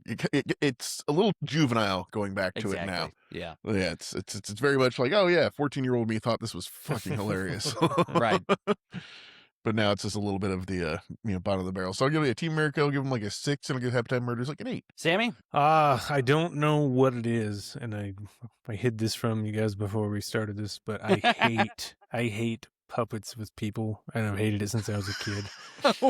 it's a little juvenile going back to it now. Yeah. It's very much like, oh yeah, 14-year-old me thought this was fucking hilarious. Right. But now it's just a little bit of the bottom of the barrel. So I'll give it a Team America. I'll give them like a 6, and I'll give Happytime Murders like an 8. Sammy? I don't know what it is, and I hid this from you guys before we started this, but I hate puppets with people, and I've hated it since I was a kid.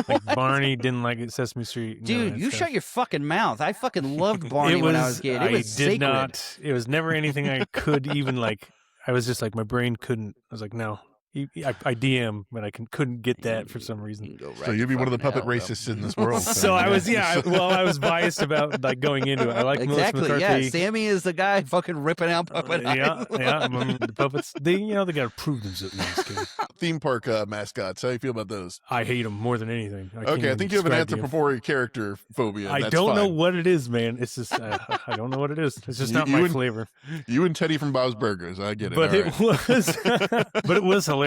Like Barney didn't like it, Sesame Street. Dude, you shut your fucking mouth. I fucking loved Barney when I was a kid. It was sacred. It was never anything I could even like. I was just like, my brain couldn't. I was like, no. I DM, but I couldn't get that for some reason. So you'd be one of the puppet racists in this world. So I was, I was biased about like going into it. I like exactly, Melissa McCarthy. Yeah. Sammy is the guy fucking ripping out puppet eyes. The puppets. They got to prove themselves. Theme park mascots. How do you feel about those? I hate them more than anything. I think you have an anthropomorphic character phobia. I don't know what it is, man. It's just I don't know what it is. It's just not my flavor. You and Teddy from Bob's Burgers. I get it. But it was hilarious.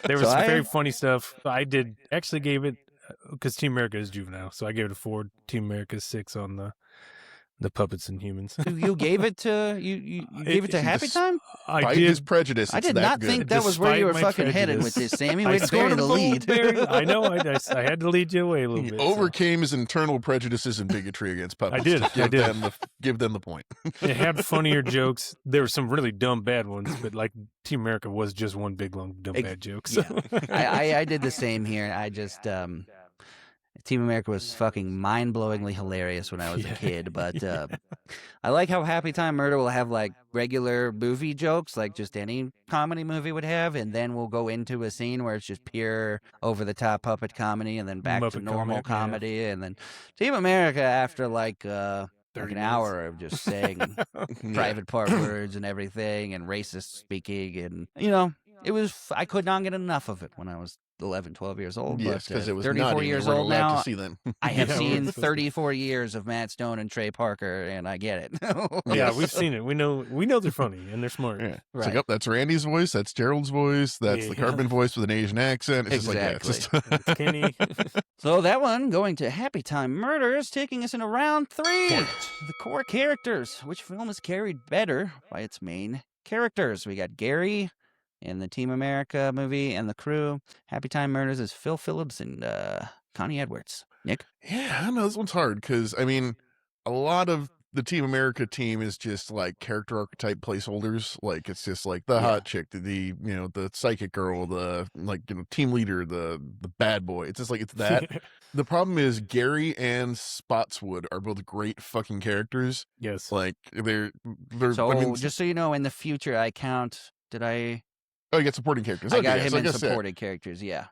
There was some very funny stuff. I actually gave it, because Team America is juvenile, so I gave it a 4. Team America 6 on the puppets and humans. You gave it to you gave it to Happytime? I did. His prejudice. I did not think that was where you were fucking headed with this, Sammy. Way to bury the lead. I know. I had to lead you away a little bit. He overcame his internal prejudices and bigotry against puppets. I did. Give them the point. It had funnier jokes. There were some really dumb bad ones, but like Team America was just one big long dumb bad joke. So. Yeah. I did the same here. I just Team America was fucking mind-blowingly hilarious when I was a kid, but I like how Happytime Murder will have like regular movie jokes, like just any comedy movie would have, and then we'll go into a scene where it's just pure over-the-top puppet comedy, and then back to normal comedy, and then Team America after like an hour of just saying private part words and everything, and racist speaking, and it was I could not get enough of it when I was 11, 12 years old. Yes, but because it was 34 not years we weren't old allowed now. to see them. I have Yeah, seen we're supposed to. 34 years of Matt Stone and Trey Parker, and I get it. Yeah, we've seen it. We know they're funny and they're smart. Yeah. It's Right. like, oh, that's Randy's voice, that's Gerald's voice, that's the Yeah. Cartman voice with an Asian accent. It's Exactly. just like, And it's Kenny. So that one going to Happytime Murders, taking us into round 3. The core characters. Which film is carried better by its main characters? We got Gary in the Team America movie and the crew. Happytime Murders is Phil Phillips and Connie Edwards. Nick? yeah, I don't know. This one's hard because, I mean, a lot of the Team America team is just like character archetype placeholders. Like, it's just like the hot chick, the the psychic girl, the team leader, the bad boy. It's just like, it's that. The problem is Gary and Spotswood are both great fucking characters. Yes. Like, they're So, I mean, just so you know, in the future, I count. Did I? oh, you got supporting characters. I Okay, got yeah, him so in I guess, supporting characters, yeah.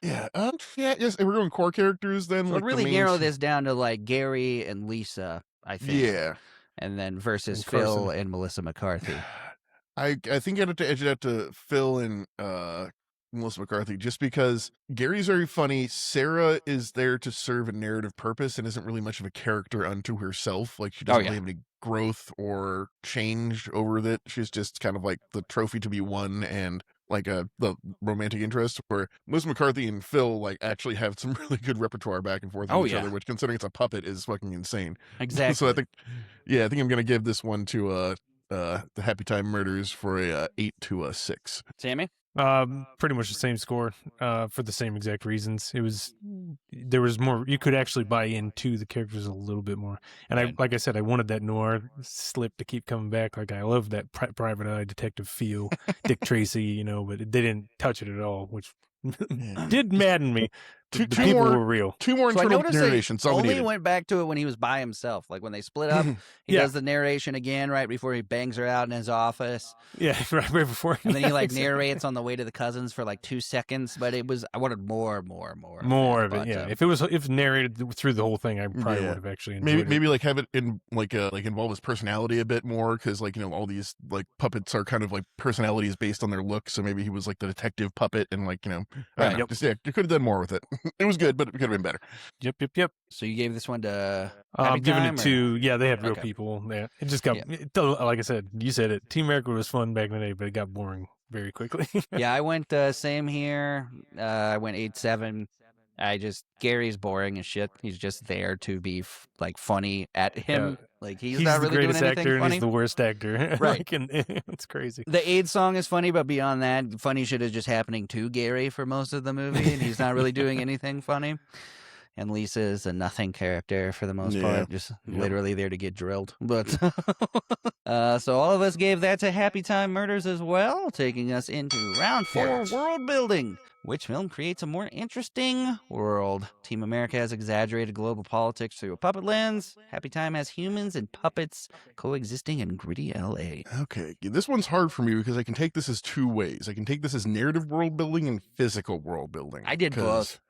Yeah, yes, if we're going core characters, then So like really the main narrow this down to like Gary and Lisa, I think. Yeah, And then versus And Phil Carson. and Melissa McCarthy. I think I'd have to edge it out to Phil and Melissa McCarthy, just because Gary's very funny. Sarah is there to serve a narrative purpose and isn't really much of a character unto herself. Like, she doesn't really have any growth or change over it. She's just kind of like the trophy to be won and like the romantic interest, where Melissa McCarthy and Phil like actually have some really good repertoire back and forth with each other, which, considering it's a puppet, is fucking insane. Exactly. So I think I'm gonna give this one to the Happytime Murders for a 8 to a 6. Sammy? Pretty much the same score, for the same exact reasons. There was more, you could actually buy into the characters a little bit more. And like I said, I wanted that noir slip to keep coming back. Like, I love that private eye detective feel, Dick Tracy, but they didn't touch it at all, which did madden me. The people were real. 2 more So I internal noticed narrations. they only went back to it when he was by himself. Like when they split up, he does the narration again right before he bangs her out in his office. Yeah, right before. And then he like narrates on the way to the cousins for like 2 seconds. But I wanted more of it. Yeah, if it was narrated through the whole thing, I probably would have actually enjoyed it. Maybe like have it in like involve his personality a bit more, because like all these like puppets are kind of like personalities based on their look. So maybe he was like the detective puppet, and like I don't know, just, you could have done more with it. It was good, but it could have been better. Yep. So you gave this one to I'm giving Happytime, it to they had real people. Yeah, it just got like I said, you said it. Team America was fun back in the day, but it got boring very quickly. Yeah, I went same here. I went 8-7. Gary's boring as shit. He's just there to be like funny at him. Like he's not really the greatest doing anything actor, funny. and he's the worst actor. Right. It's crazy. The AIDS song is funny, but beyond that, funny shit is just happening to Gary for most of the movie, and he's not really doing anything funny. And Lisa is a nothing character for the most part, just literally there to get drilled. But so all of us gave that to Happytime Murders as well, taking us into round 4, world building. Which film creates a more interesting world? Team America has exaggerated global politics through a puppet lens. Happytime has humans and puppets coexisting in gritty LA. Okay, this one's hard for me because I can take this as 2 ways. I can take this as narrative world building and physical world building. I did both.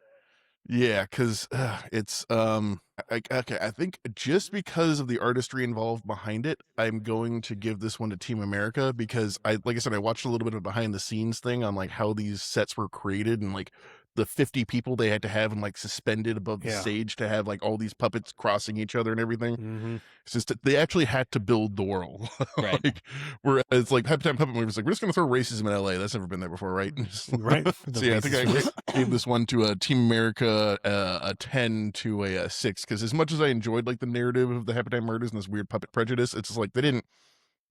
Yeah, because it's I think just because of the artistry involved behind it, I'm going to give this one to Team America, because like I said, I watched a little bit of behind the scenes thing on like how these sets were created, and like the 50 people they had to have and like suspended above the stage to have like all these puppets crossing each other and everything. Mm-hmm. It's just that they actually had to build the world. Right. Like, whereas like Happytime Puppet Movies, like, we're just going to throw racism in LA. That's never been there before, right? Right. So yeah, I think I gave this one to Team America a 10 to a 6, because as much as I enjoyed like the narrative of the Happytime Murders and this weird puppet prejudice, it's just like they didn't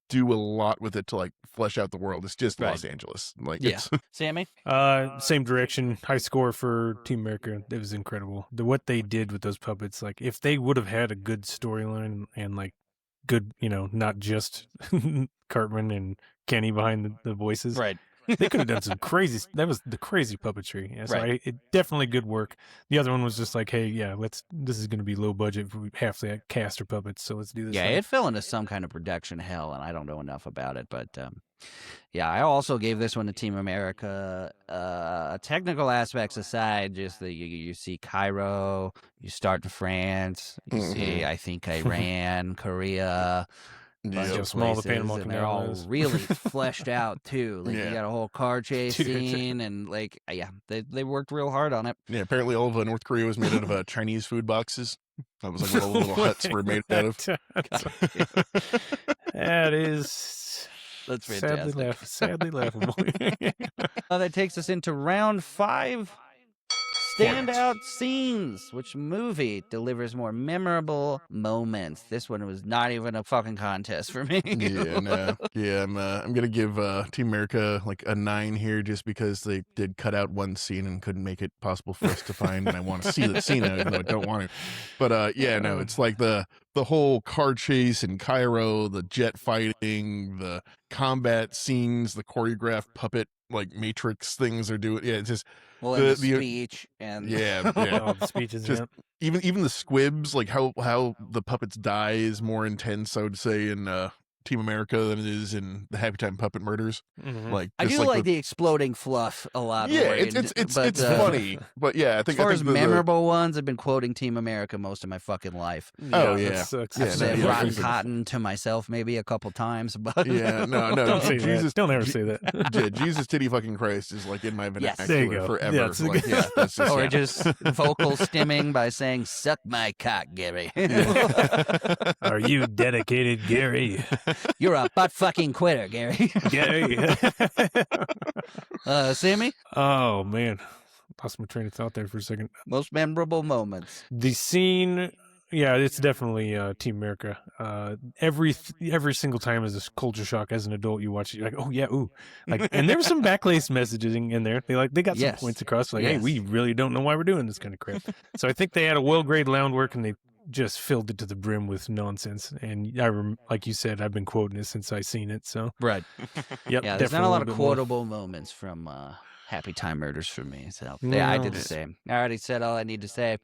do a lot with it to like flesh out the world. It's just Los Angeles. Like, it's Sammy? Same direction. High score for Team America. It was incredible. What they did with those puppets, like if they would have had a good storyline and like good, not just Cartman and Kenny behind the voices. Right. They could have done some crazy. That was the crazy puppetry. Yeah, so it definitely good work. The other one was just like, hey, this is going to be low budget. Half the cast are puppets, so let's do this. Yeah, it fell into some kind of production hell, and I don't know enough about it. But I also gave this one to Team America. Technical aspects aside, just that you see Cairo, you start in France, you see, I think, Iran, Korea. bunch how of small the places, Panama and they're Canal all is. really fleshed out too. Like Yeah. you got a whole car chase Dude. scene, and like they worked real hard on it. Yeah, apparently all of North Korea was made out of Chinese food boxes. That was like what all the little huts were made out of. That is That's sadly, fantastic. sadly laughable. That takes us into round 5. Standout scenes. Which movie delivers more memorable moments? This one was not even a fucking contest for me. Yeah, no. Yeah, I'm gonna give Team America like a 9 here just because they did cut out one scene and couldn't make it possible for us to find, and I want to see the scene now, even though I don't want to. But yeah, no, it's like the whole car chase in Cairo, the jet fighting, the combat scenes, the choreographed puppet like Matrix things are doing. Yeah, it's just the speech and yeah. All the speeches. Just even the squibs, like how the puppets die is more intense, I would say, in Team America than it is in the Happytime Puppet Murders. Mhm. Like I do like the exploding fluff a lot. Yeah, more it's funny. funny, but yeah, I think as far I as think memorable ones, I've been quoting Team America most of my fucking life. Oh, that yeah. sucks. Yeah, I've said no, rotten yeah. cotton to myself maybe a couple times, but yeah, no, Don't say Jesus, that. Don't ever say that. yeah, Jesus titty fucking Christ is like in my vernacular There you go. forever. Yeah, it's a Like, good- yeah, that's just, or yeah. just vocal stimming by saying "suck my cock, Gary." Are you dedicated, Gary? You're a butt fucking quitter, Gary. Gary. Sammy, Oh man, lost my train of thought there for a second. most memorable moments. The scene, yeah, it's definitely Team America. Every single time as a culture shock as an adult, you watch it, you're like, oh yeah, ooh, like, and there was some backlaced messaging in there. They got some Yes. points across, like, hey, Yes. we really don't know why we're doing this kind of crap. So I think they had a well-graded groundwork work, and they just filled it to the brim with nonsense. And like you said, I've been quoting it since I seen it. So Right. yep, Yeah, there's not definitely a lot of bit more. quotable moments from Happytime Murders for me. So yeah, I did the No. same. I already said all I need to say.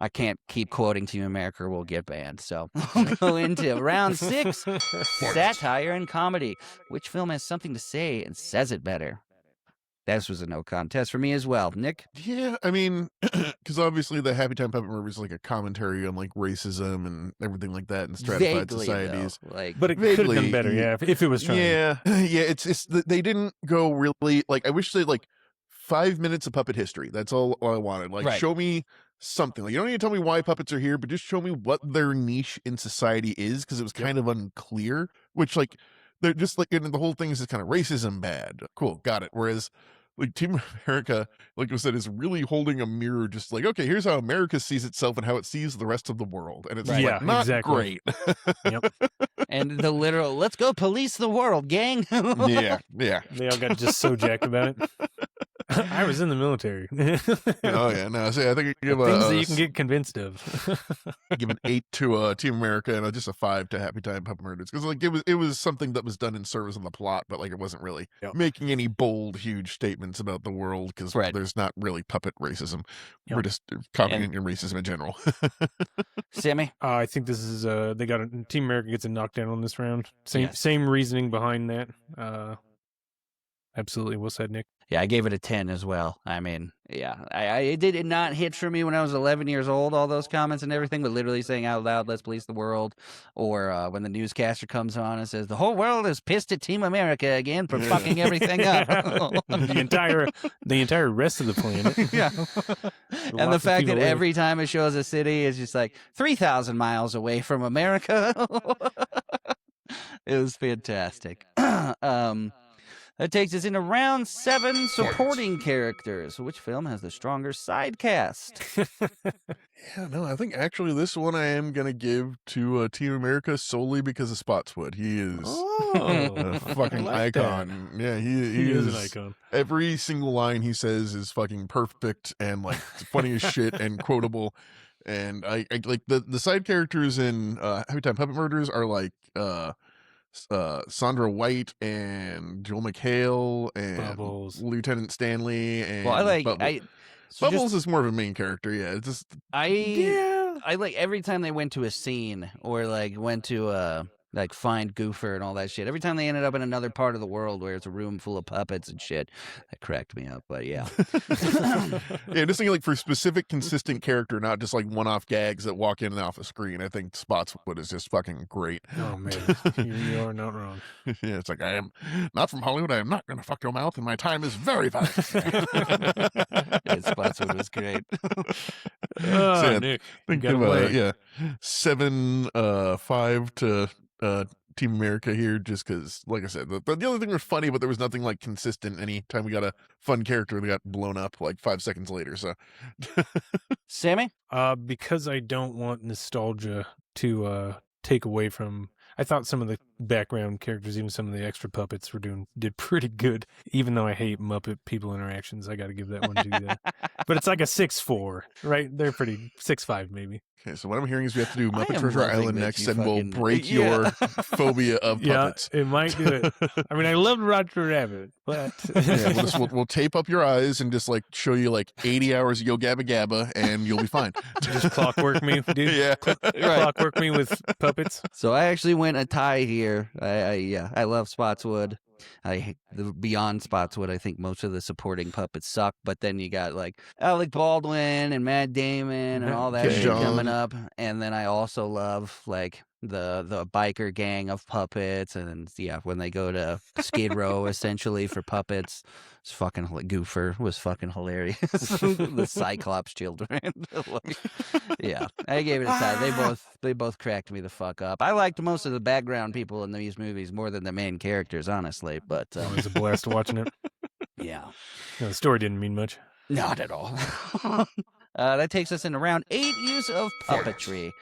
I can't keep quoting Team America or we'll get banned. So we'll go into round 6, satire and comedy. Which film has something to say and says it better? This was a no contest for me as well. Nick? Yeah, I mean, because obviously the Happytime Puppet Murders is like a commentary on like racism and everything like that in stratified Vaguely, societies. though. Like, But it could have Vaguely, done better, yeah, if it was trying. Yeah, yeah. It's they didn't go really like. I wish they like 5 minutes of puppet history. That's all I wanted. Like, Right. show me something. Like, you don't need to tell me why puppets are here, but just show me what their niche in society is, because it was kind of unclear. Which like they're just like, and the whole thing is just kind of racism bad. Cool, got it. Whereas like Team America, like I said, is really holding a mirror, just like, okay, here's how America sees itself and how it sees the rest of the world, and it's Right. like Yeah, not exactly. great. Yep. and the literal, let's go police the world, gang. yeah. They all got just so jacked about it. I was in the military. Oh yeah, no. So I think you give Things that you can get convinced of. give an 8 to Team America and just a 5 to Happytime Puppet Murders, because like it was something that was done in service of the plot, but like it wasn't really Yep. making any bold, huge statements about the world, because Right. there's not really puppet racism. Yep. We're just copying racism in general. Sammy? I think this is they got Team America gets a knockdown on this round. Yes. Same reasoning behind that. Absolutely, well said, Nick. Yeah, I gave it a 10 as well. I mean, yeah, it did not hit for me when I was 11 years old, all those comments and everything, but literally saying out loud, let's police the world. Or when the newscaster comes on and says, the whole world is pissed at Team America again for fucking everything up. the entire rest of the planet. Yeah. Lots And the of fact that people every time it shows a city is just like 3,000 miles away from America. It was fantastic. That takes us into round 7, supporting characters. Which film has the stronger side cast? Yeah, no, I think actually this one I am gonna give to Team America solely because of Spotswood. He is Oh, a fucking I like that. icon. Yeah, he He is is an icon. Every single line he says is fucking perfect and like funny as shit and quotable. And I like the side characters in Happytime Puppet Murders are like Sandra White and Joel McHale and Bubbles. Lieutenant Stanley and Well, I like... Bubbles. Bubbles is more of a main character. Yeah, it's just I like every time they went to a scene or like went to like Find Goofer and all that shit. Every time they ended up in another part of the world where it's a room full of puppets and shit, that cracked me up. But yeah. Yeah, just thinking like for specific consistent character, not just like one-off gags that walk in and off a screen. I think Spotswood is just fucking great. Oh man, you are not wrong. Yeah, it's like, I am not from Hollywood. I am not going to fuck your mouth, and my time is very valuable. Yeah, Spotswood was great. So, yeah, Nick, think got of, away. yeah, 7-5 to Team America here, just because, like I said, the other thing was funny, but there was nothing like consistent. Anytime we got a fun character, they got blown up like 5 seconds later. So, Sammy? Because I don't want nostalgia to take away from. I thought some of the background characters, even some of the extra puppets, did pretty good. Even though I hate Muppet people interactions, I got to give that one to you. But it's like a 6-4, right? They're pretty 6-5 maybe. okay, so what I'm hearing is we have to do I Muppet am Treasure loving Island that next, you and we'll fucking- break Yeah. your phobia of puppets. Yeah, it might do it. I mean, I loved Roger Rabbit, but Yeah, we'll tape up your eyes and just like show you like 80 hours of Yo Gabba Gabba, and you'll be fine. just clockwork me, dude. Yeah. Clockwork me with puppets. So I actually went a tie here. I love Spotswood. Beyond Spotswood, I think most of the supporting puppets suck. But then you got like Alec Baldwin and Matt Damon and all that Ken shit Jeong. coming up. And then I also love like the biker gang of puppets, and yeah, when they go to Skid Row essentially for puppets, it's fucking Goofer was fucking hilarious. The Cyclops children, like, yeah, I gave it a tie. They both cracked me the fuck up. I liked most of the background people in these movies more than the main characters, honestly. But It was a blast watching it. yeah, No, the story didn't mean much. not at all. That takes us into round 8, use of puppetry.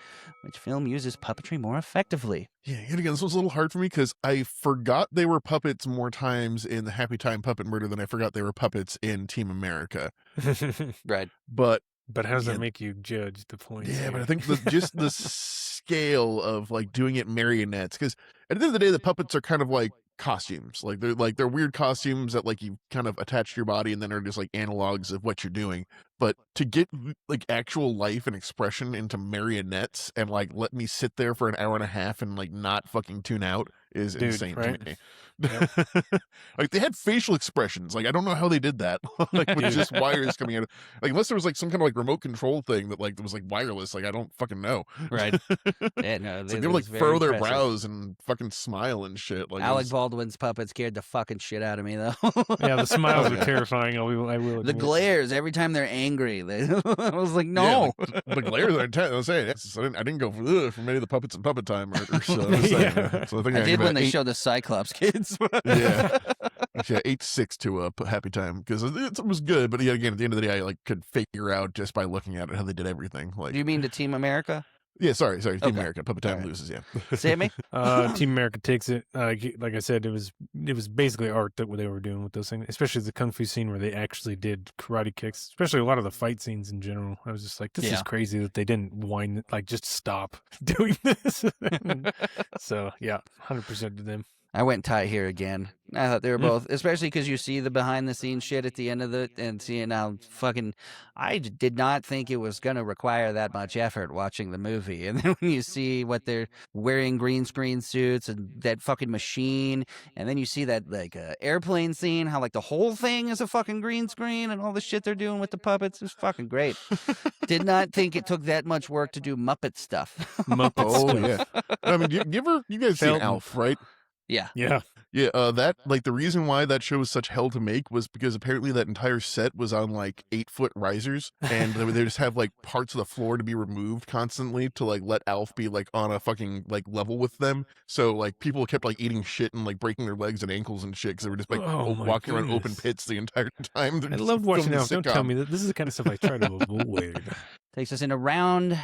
Which film uses puppetry more effectively? Yeah, and again, this was a little hard for me because I forgot they were puppets more times in the Happytime Puppet Murder than I forgot they were puppets in Team America. Right. But But how does Yeah. that make you judge the points? yeah, here? but I think just the scale of like doing it marionettes, because at the end of the day, the puppets are kind of like costumes. Like they're weird costumes that like you kind of attach to your body and then are just like analogs of what you're doing. But to get like actual life and expression into marionettes and like let me sit there for an hour and a half and like not fucking tune out is Dude, insane right? to me. Like they had facial expressions. Like I don't know how they did that. Like with Dude. just wires coming out. Like unless there was like some kind of like remote control thing that like was like wireless. Like I don't fucking know. Right. Yeah, no, It's like they would like furrow their brows and fucking smile and shit. Like it Alec was- Baldwin's puppet scared the fucking shit out of me, though. Yeah, the smiles Oh, are yeah. terrifying. I will The admit. glares every time they're angry. I was like, Yeah, no. the glares are intense. I was saying, I didn't go for many of the puppets and puppet time murders. So, Yeah. so I think I did when they eight, showed the Cyclops kids. Yeah. Yeah, 8-6 to Happy Time because it was good, but yeah, again, at the end of the day, I like could figure out just by looking at it how they did everything. Like, Do you mean to Team America? yeah, sorry, Team Okay. America, Puppet Time All right. loses. Yeah, Sammy? Team America takes it. Like I said, it was basically art that what they were doing with those things, especially the kung fu scene where they actually did karate kicks. Especially a lot of the fight scenes in general. I was just like, this Yeah. is crazy that they didn't whine, like just stop doing this. So yeah, 100% to them. I went tie here again. I thought they were both, especially because you see the behind the scenes shit at the end of the, and seeing how fucking, did not think it was going to require that much effort watching the movie. And then when you see what they're wearing green screen suits and that fucking machine, and then you see that like airplane scene, how like the whole thing is a fucking green screen and all the shit they're doing with the puppets is fucking great. Did not think it took that much work to do Muppet stuff. Muppet oh stuff. yeah. I mean, you guys seen Felton. Alf, right? Yeah. Yeah. Yeah, that like the reason why that show was such hell to make was because apparently that entire set was on like 8-foot risers, and they just have like parts of the floor to be removed constantly to like let Alf be like on a fucking like level with them. So like people kept like eating shit and like breaking their legs and ankles and shit because they were just like Oh, my walking around open goodness. pits the entire time. They're I just love watching filming Alf. the Don't tell sitcom. me that this is the kind of stuff I try to avoid. Takes us into round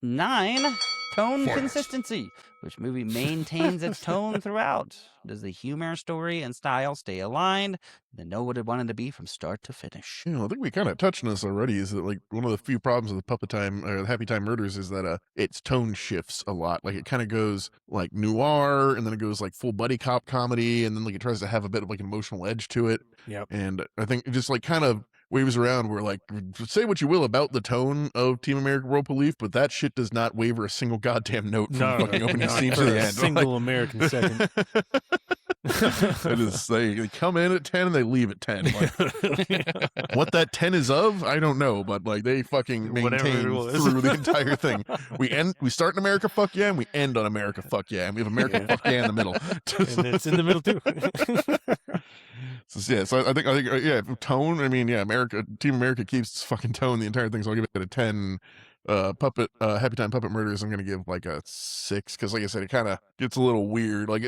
9, tone Forest. consistency. Which movie maintains its tone throughout? Does the humor, story, and style stay aligned? They know what it wanted to be from start to finish. You know, I think we kind of touched on this already. Is that like one of the few problems with the Puppet Time or the Happy Time Murders is that its tone shifts a lot. Like it kind of goes like noir, and then it goes like full buddy cop comedy, and then like it tries to have a bit of like an emotional edge to it. Yep. And I think it just like kind of waves around. We're like, say what you will about the tone of Team America World Police, but that shit does not waver a single goddamn note from the fucking opening scene to the end. Single American second. It is, they come in at 10 and they leave at 10. Like, what that 10 is of, I don't know, but like they fucking maintain through the entire thing. We start in America, fuck yeah, and we end on America, fuck yeah, and we have America, fuck yeah in the middle. And it's in the middle too. So I think tone. I mean, yeah, Team America keeps its fucking tone the entire thing. So I'll give it a 10. Happytime Puppet Murders, I'm gonna give like a 6 because, like I said, it kind of gets a little weird. Like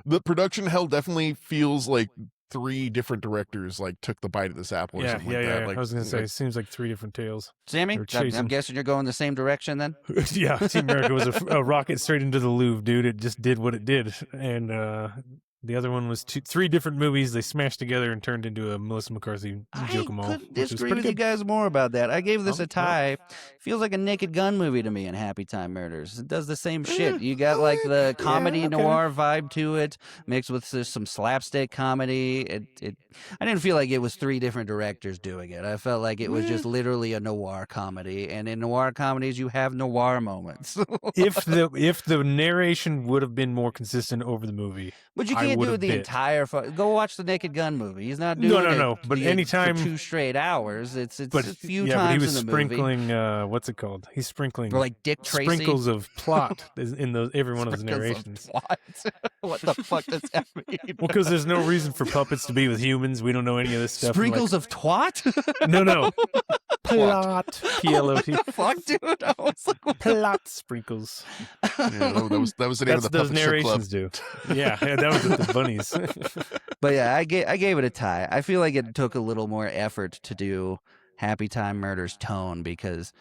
the production hell definitely feels like 3 different directors like took the bite of this apple or something like that. Like, I was gonna say, it seems like 3 different tales. Sammy, I'm guessing you're going the same direction then. Yeah, Team America was a rocket straight into the Louvre, dude. It just did what it did, and the other one was 3 different movies they smashed together and turned into a Melissa McCarthy joke 'em all. I couldn't disagree with you guys more about that. I gave this a tie. Feels like a Naked Gun movie to me in Happytime Murders. It does the same shit. You got like the comedy noir vibe to it, mixed with some slapstick comedy. I didn't feel like it was 3 different directors doing it. I felt like it was just literally a noir comedy. And in noir comedies, you have noir moments. if the narration would have been more consistent over the movie, but you can't do the entire. Go watch the Naked Gun movie. He's not doing no. But anytime for 2 straight hours, it's a few but times he was in the movie. sprinkling. What's it called? He's sprinkling or like Dick Tracy. Sprinkles of plot in every one of his narrations. What the fuck does that mean? Well, because there's no reason for puppets to be with humans. We don't know any of this stuff. Sprinkles of twat? No. Plot. P-L-O-T. Fuck, dude. I was like, plot sprinkles. Yeah, that was the name of the those Puppet Strip narrations Club. do. Yeah, that was the bunnies. But yeah, I gave it a tie. I feel like it took a little more effort to do Happytime Murders tone because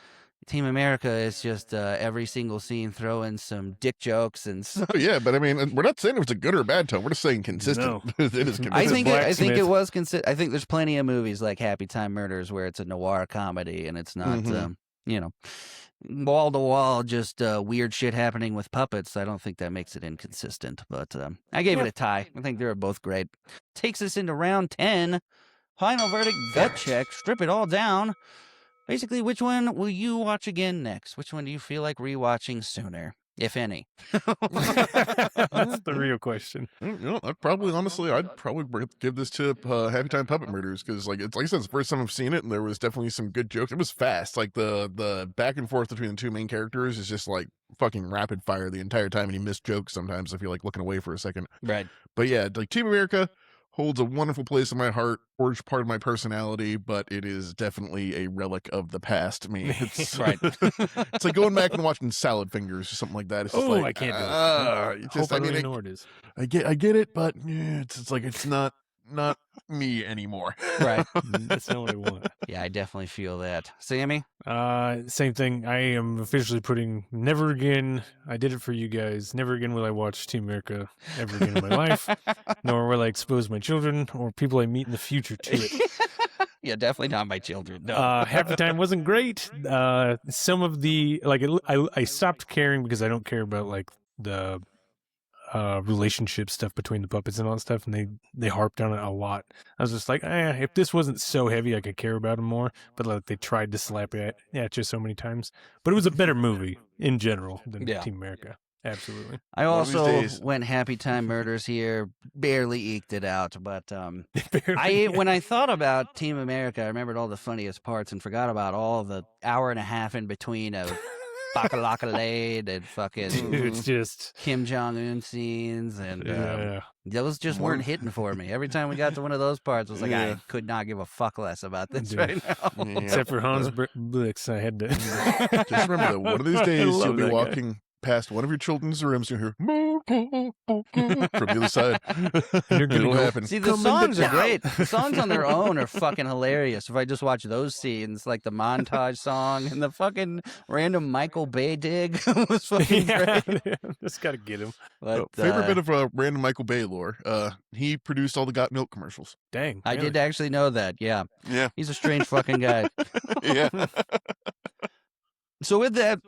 Team America is just every single scene throwing some dick jokes and stuff. Yeah, but I mean, we're not saying it was a good or a bad tone. We're just saying consistent. No. It is consistent. I think it was consistent. I think there's plenty of movies like Happytime Murders where it's a noir comedy and it's not, wall to wall, just weird shit happening with puppets. I don't think that makes it inconsistent. But I gave it a tie. I think they were both great. Takes us into round 10. Final verdict, gut check, strip it all down. Basically, which one will you watch again next? Which one do you feel like rewatching sooner, if any? That's the real question. I'd probably give this to Happytime Puppet Murders because, like I said, it's the first time I've seen it, and there was definitely some good jokes. It was fast, like the back and forth between the 2 main characters is just like fucking rapid fire the entire time, and he missed jokes sometimes. I feel like looking away for a second, right? But yeah, like Team America holds a wonderful place in my heart, forged part of my personality, but it is definitely a relic of the past to me. It's right. It's like going back and watching Salad Fingers or something like that. It's just I can't do it. I get it, but yeah, it's like it's not me anymore. Right. That's not what I want. Yeah, I definitely feel that. Sammy? Same thing. I am officially putting never again. I did it for you guys. Never again will I watch Team America ever again in my life, nor will I expose my children or people I meet in the future to it. Yeah, definitely not my children. No. Happytime wasn't great. Some of the I stopped caring because I don't care about like the relationship stuff between the puppets and all that stuff, and they harped on it a lot. I was just like, if this wasn't so heavy, I could care about them more. But like they tried to slap it at you so many times. But it was a better movie in general than Team America. Absolutely. I also went Happytime Murders here, barely eked it out. But when I thought about Team America, I remembered all the funniest parts and forgot about all the hour and a half in between of Bakalaka and fucking it's just Kim Jong-un scenes, and those just weren't hitting for me. Every time we got to one of those parts, I was like, I could not give a fuck less about this right now. Yeah. Except for Hans Blix, I had to. Just remember that one of these days you'll be walking past one of your children's rooms, you'll hear from the other side. It'll happen. See, the songs are great. The songs on their own are fucking hilarious. If I just watch those scenes, like the montage song and the fucking random Michael Bay dig was fucking great. Just gotta get him. But, favorite bit of random Michael Bay lore. He produced all the Got Milk commercials. Dang, I did actually know that. Yeah. He's a strange fucking guy. Yeah. So with that,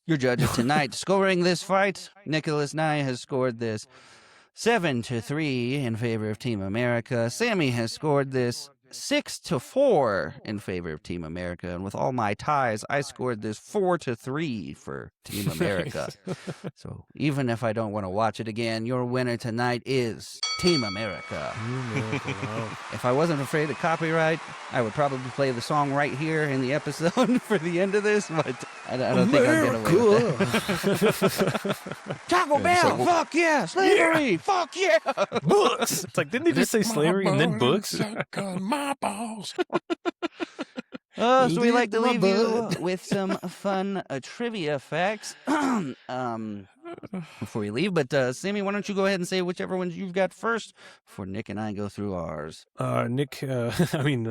your judges tonight scoring this fight, Nicholas Nye has scored this 7-3 in favor of Team America. Sammy has scored this 6-4 in favor of Team America. And with all my ties, I scored this 4-3 for Team America. So even if I don't want to watch it again, your winner tonight is Team America. Wow. If I wasn't afraid of copyright, I would probably play the song right here in the episode for the end of this, but I don't think I'll get away with it. Taco Bell, like, fuck yeah! Slavery, fuck yeah! Books. It's like, didn't they just say slavery and then books? My balls. So we Lick like to my leave you butt. with some fun trivia facts before we leave. But Sammy, why don't you go ahead and say whichever ones you've got first before Nick and I go through ours. Nick, I mean,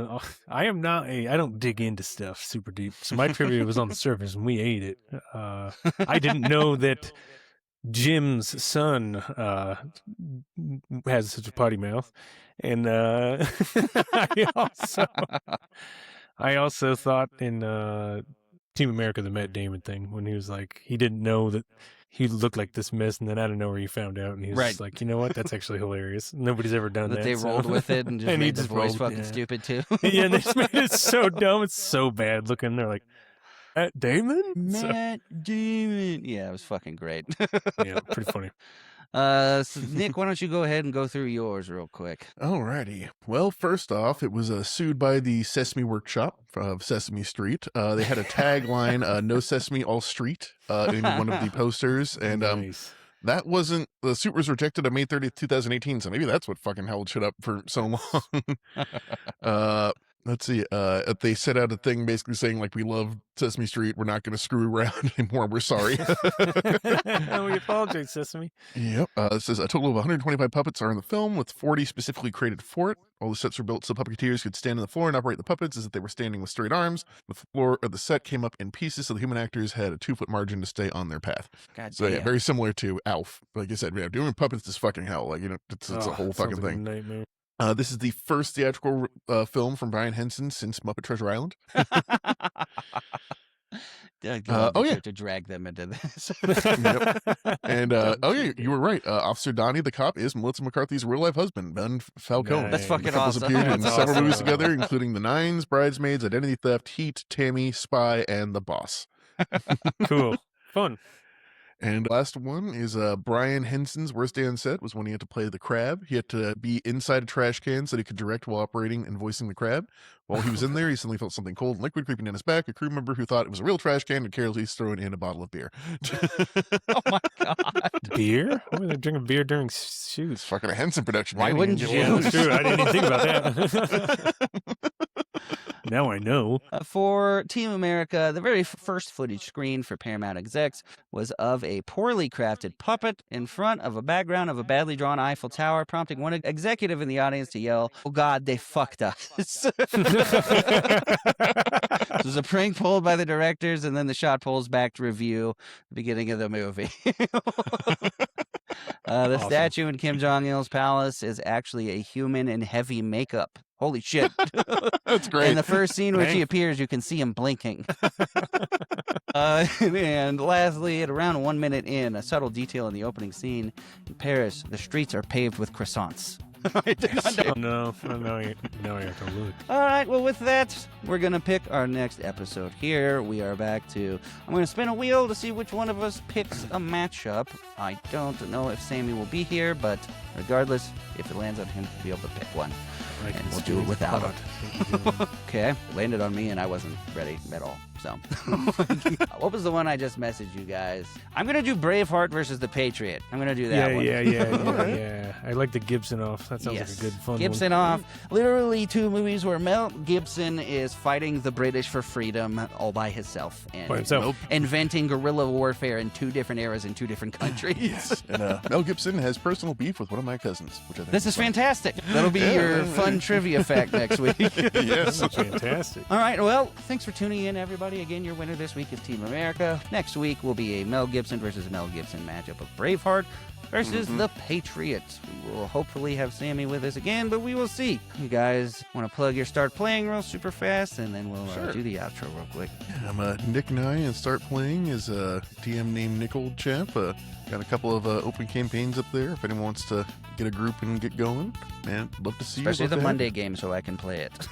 I don't dig into stuff super deep. So my trivia was on the surface and we ate it. I didn't know that Jim's son has such a potty mouth. And I also thought in Team America, the Matt Damon thing, when he was like, he didn't know that he looked like this mess, and then out of nowhere he found out, and he was just like, you know what, that's actually hilarious. Nobody's ever done that. That they rolled with it and just And he made the just voice rolled, fucking stupid too. Yeah, and they just made it so dumb. It's so bad looking. They're like, Matt Damon? Matt Damon. Yeah, it was fucking great. Yeah, pretty funny. So Nick, why don't you go ahead and go through yours real quick? Alrighty. Well, first off, it was sued by the Sesame Workshop of Sesame Street. They had a tagline, "No Sesame, All Street," in one of the posters, and Nice. that wasn't, the suit was rejected on May 30th, 2018, so maybe that's what fucking held shit up for so long. Let's see, they set out a thing basically saying, like, we love Sesame Street, we're not going to screw around anymore, we're sorry. We apologize, Sesame. Yep. It says a total of 125 puppets are in the film, with 40 specifically created for it. All the sets were built so puppeteers could stand on the floor and operate the puppets as if they were standing with straight arms. The floor of the set came up in pieces, so the human actors had a 2-foot margin to stay on their path. God So yeah, damn. very similar to Alf. Like I said, yeah, doing puppets is fucking hell. Like, you know, it's a whole fucking sounds like a thing. nightmare. This is the first theatrical film from Brian Henson since Muppet Treasure Island. Oh yeah. to drag them into this. Yep. And oh yeah, you were right. Officer Donnie, the cop, is Melissa McCarthy's real life husband, Ben Falcone. That's fucking The couple's awesome. appeared in That's several awesome. movies together, including The Nines, Bridesmaids, Identity Theft, Heat, Tammy, Spy, and The Boss. Cool. Fun. And last one is Brian Henson's worst day on set was when he had to play the crab. He had to be inside a trash can so that he could direct while operating and voicing the crab. While he was in there, he suddenly felt something cold and liquid creeping down his back. A crew member who thought it was a real trash can had carelessly thrown in a bottle of beer. Oh my god. Beer? Why were they drinking beer during It's shoots? fucking a Henson production. Why man. wouldn't get you? one of That's those. true. I didn't even think about that. Now I know. For Team America, the very first footage screen for Paramount execs was of a poorly crafted puppet in front of a background of a badly drawn Eiffel Tower, prompting one executive in the audience to yell, "Oh God, they fucked us." This was a prank pulled by the directors, and then the shot pulls back to review the beginning of the movie. The Awesome. statue in Kim Jong-il's palace is actually a human in heavy makeup. Holy shit. That's great. In the first scene which he Dang. appears, you can see him blinking. And lastly, at around 1 minute in, a subtle detail in the opening scene, in Paris, the streets are paved with croissants. Oh, no. Now I have to look. All right, well, with that, we're going to pick our next episode here. We are back to, I'm going to spin a wheel to see which one of us picks a matchup. I don't know if Sammy will be here, but regardless, if it lands on him, he'll be able to pick one. I And we'll do it without him. Okay, it landed on me and I wasn't ready at all. So, what was the one I just messaged you guys? I'm going to do Braveheart versus the Patriot. I'm going to do that one. Yeah. I like the Gibson off. That sounds like a good fun Gibson one. off. Literally 2 movies where Mel Gibson is fighting the British for freedom all by himself and By himself. Nope. inventing guerrilla warfare in 2 different eras in 2 different countries. Yes. And Mel Gibson has personal beef with one of my cousins, which I think This is fun. fantastic. That'll be your fun trivia fact next week. Yes. That's fantastic. All right, well, thanks for tuning in, everybody. Again, your winner this week is Team America. Next week will be a Mel Gibson versus Mel Gibson matchup of Braveheart versus the Patriots. We will hopefully have Sammy with us again, but we will see. You guys want to plug your start playing real super fast, and then we'll Sure. do the outro real quick. I'm Nick Nye, and Start Playing is a DM named Nick Oldchap. Got a couple of open campaigns up there if anyone wants to get a group and get going. man. Love to see Especially you. the Monday game so I can play it.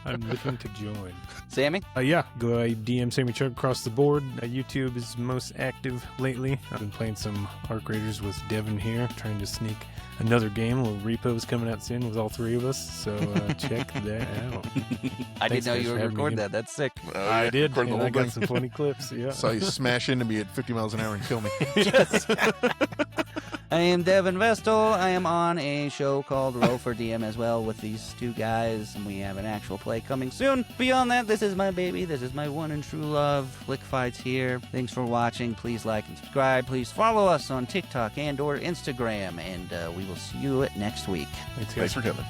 I'm looking to join. Sammy? Yeah, go DM Sammy Chuck across the board. YouTube is most active lately. I've been playing some Arc Raiders with Devin here, trying to sneak another game. A little repo's coming out soon with all three of us, so check that out. I Thanks, didn't know guys, you for were having me recording again. that. That's sick. I did. Recording the And whole I got thing. some funny clips. Yeah. Saw you smash into me at 50 miles an hour and kill me. Yes. I am Devin Vestal. I am on a show called Roll for DM as well with these two guys, and we have an actual play coming soon. Beyond that, this is my baby. This is my one and true love. Flick Fights here. Thanks for watching. Please like and subscribe. Please follow us on TikTok and or Instagram, and we will see you next week. Thanks, Thanks guys. for coming.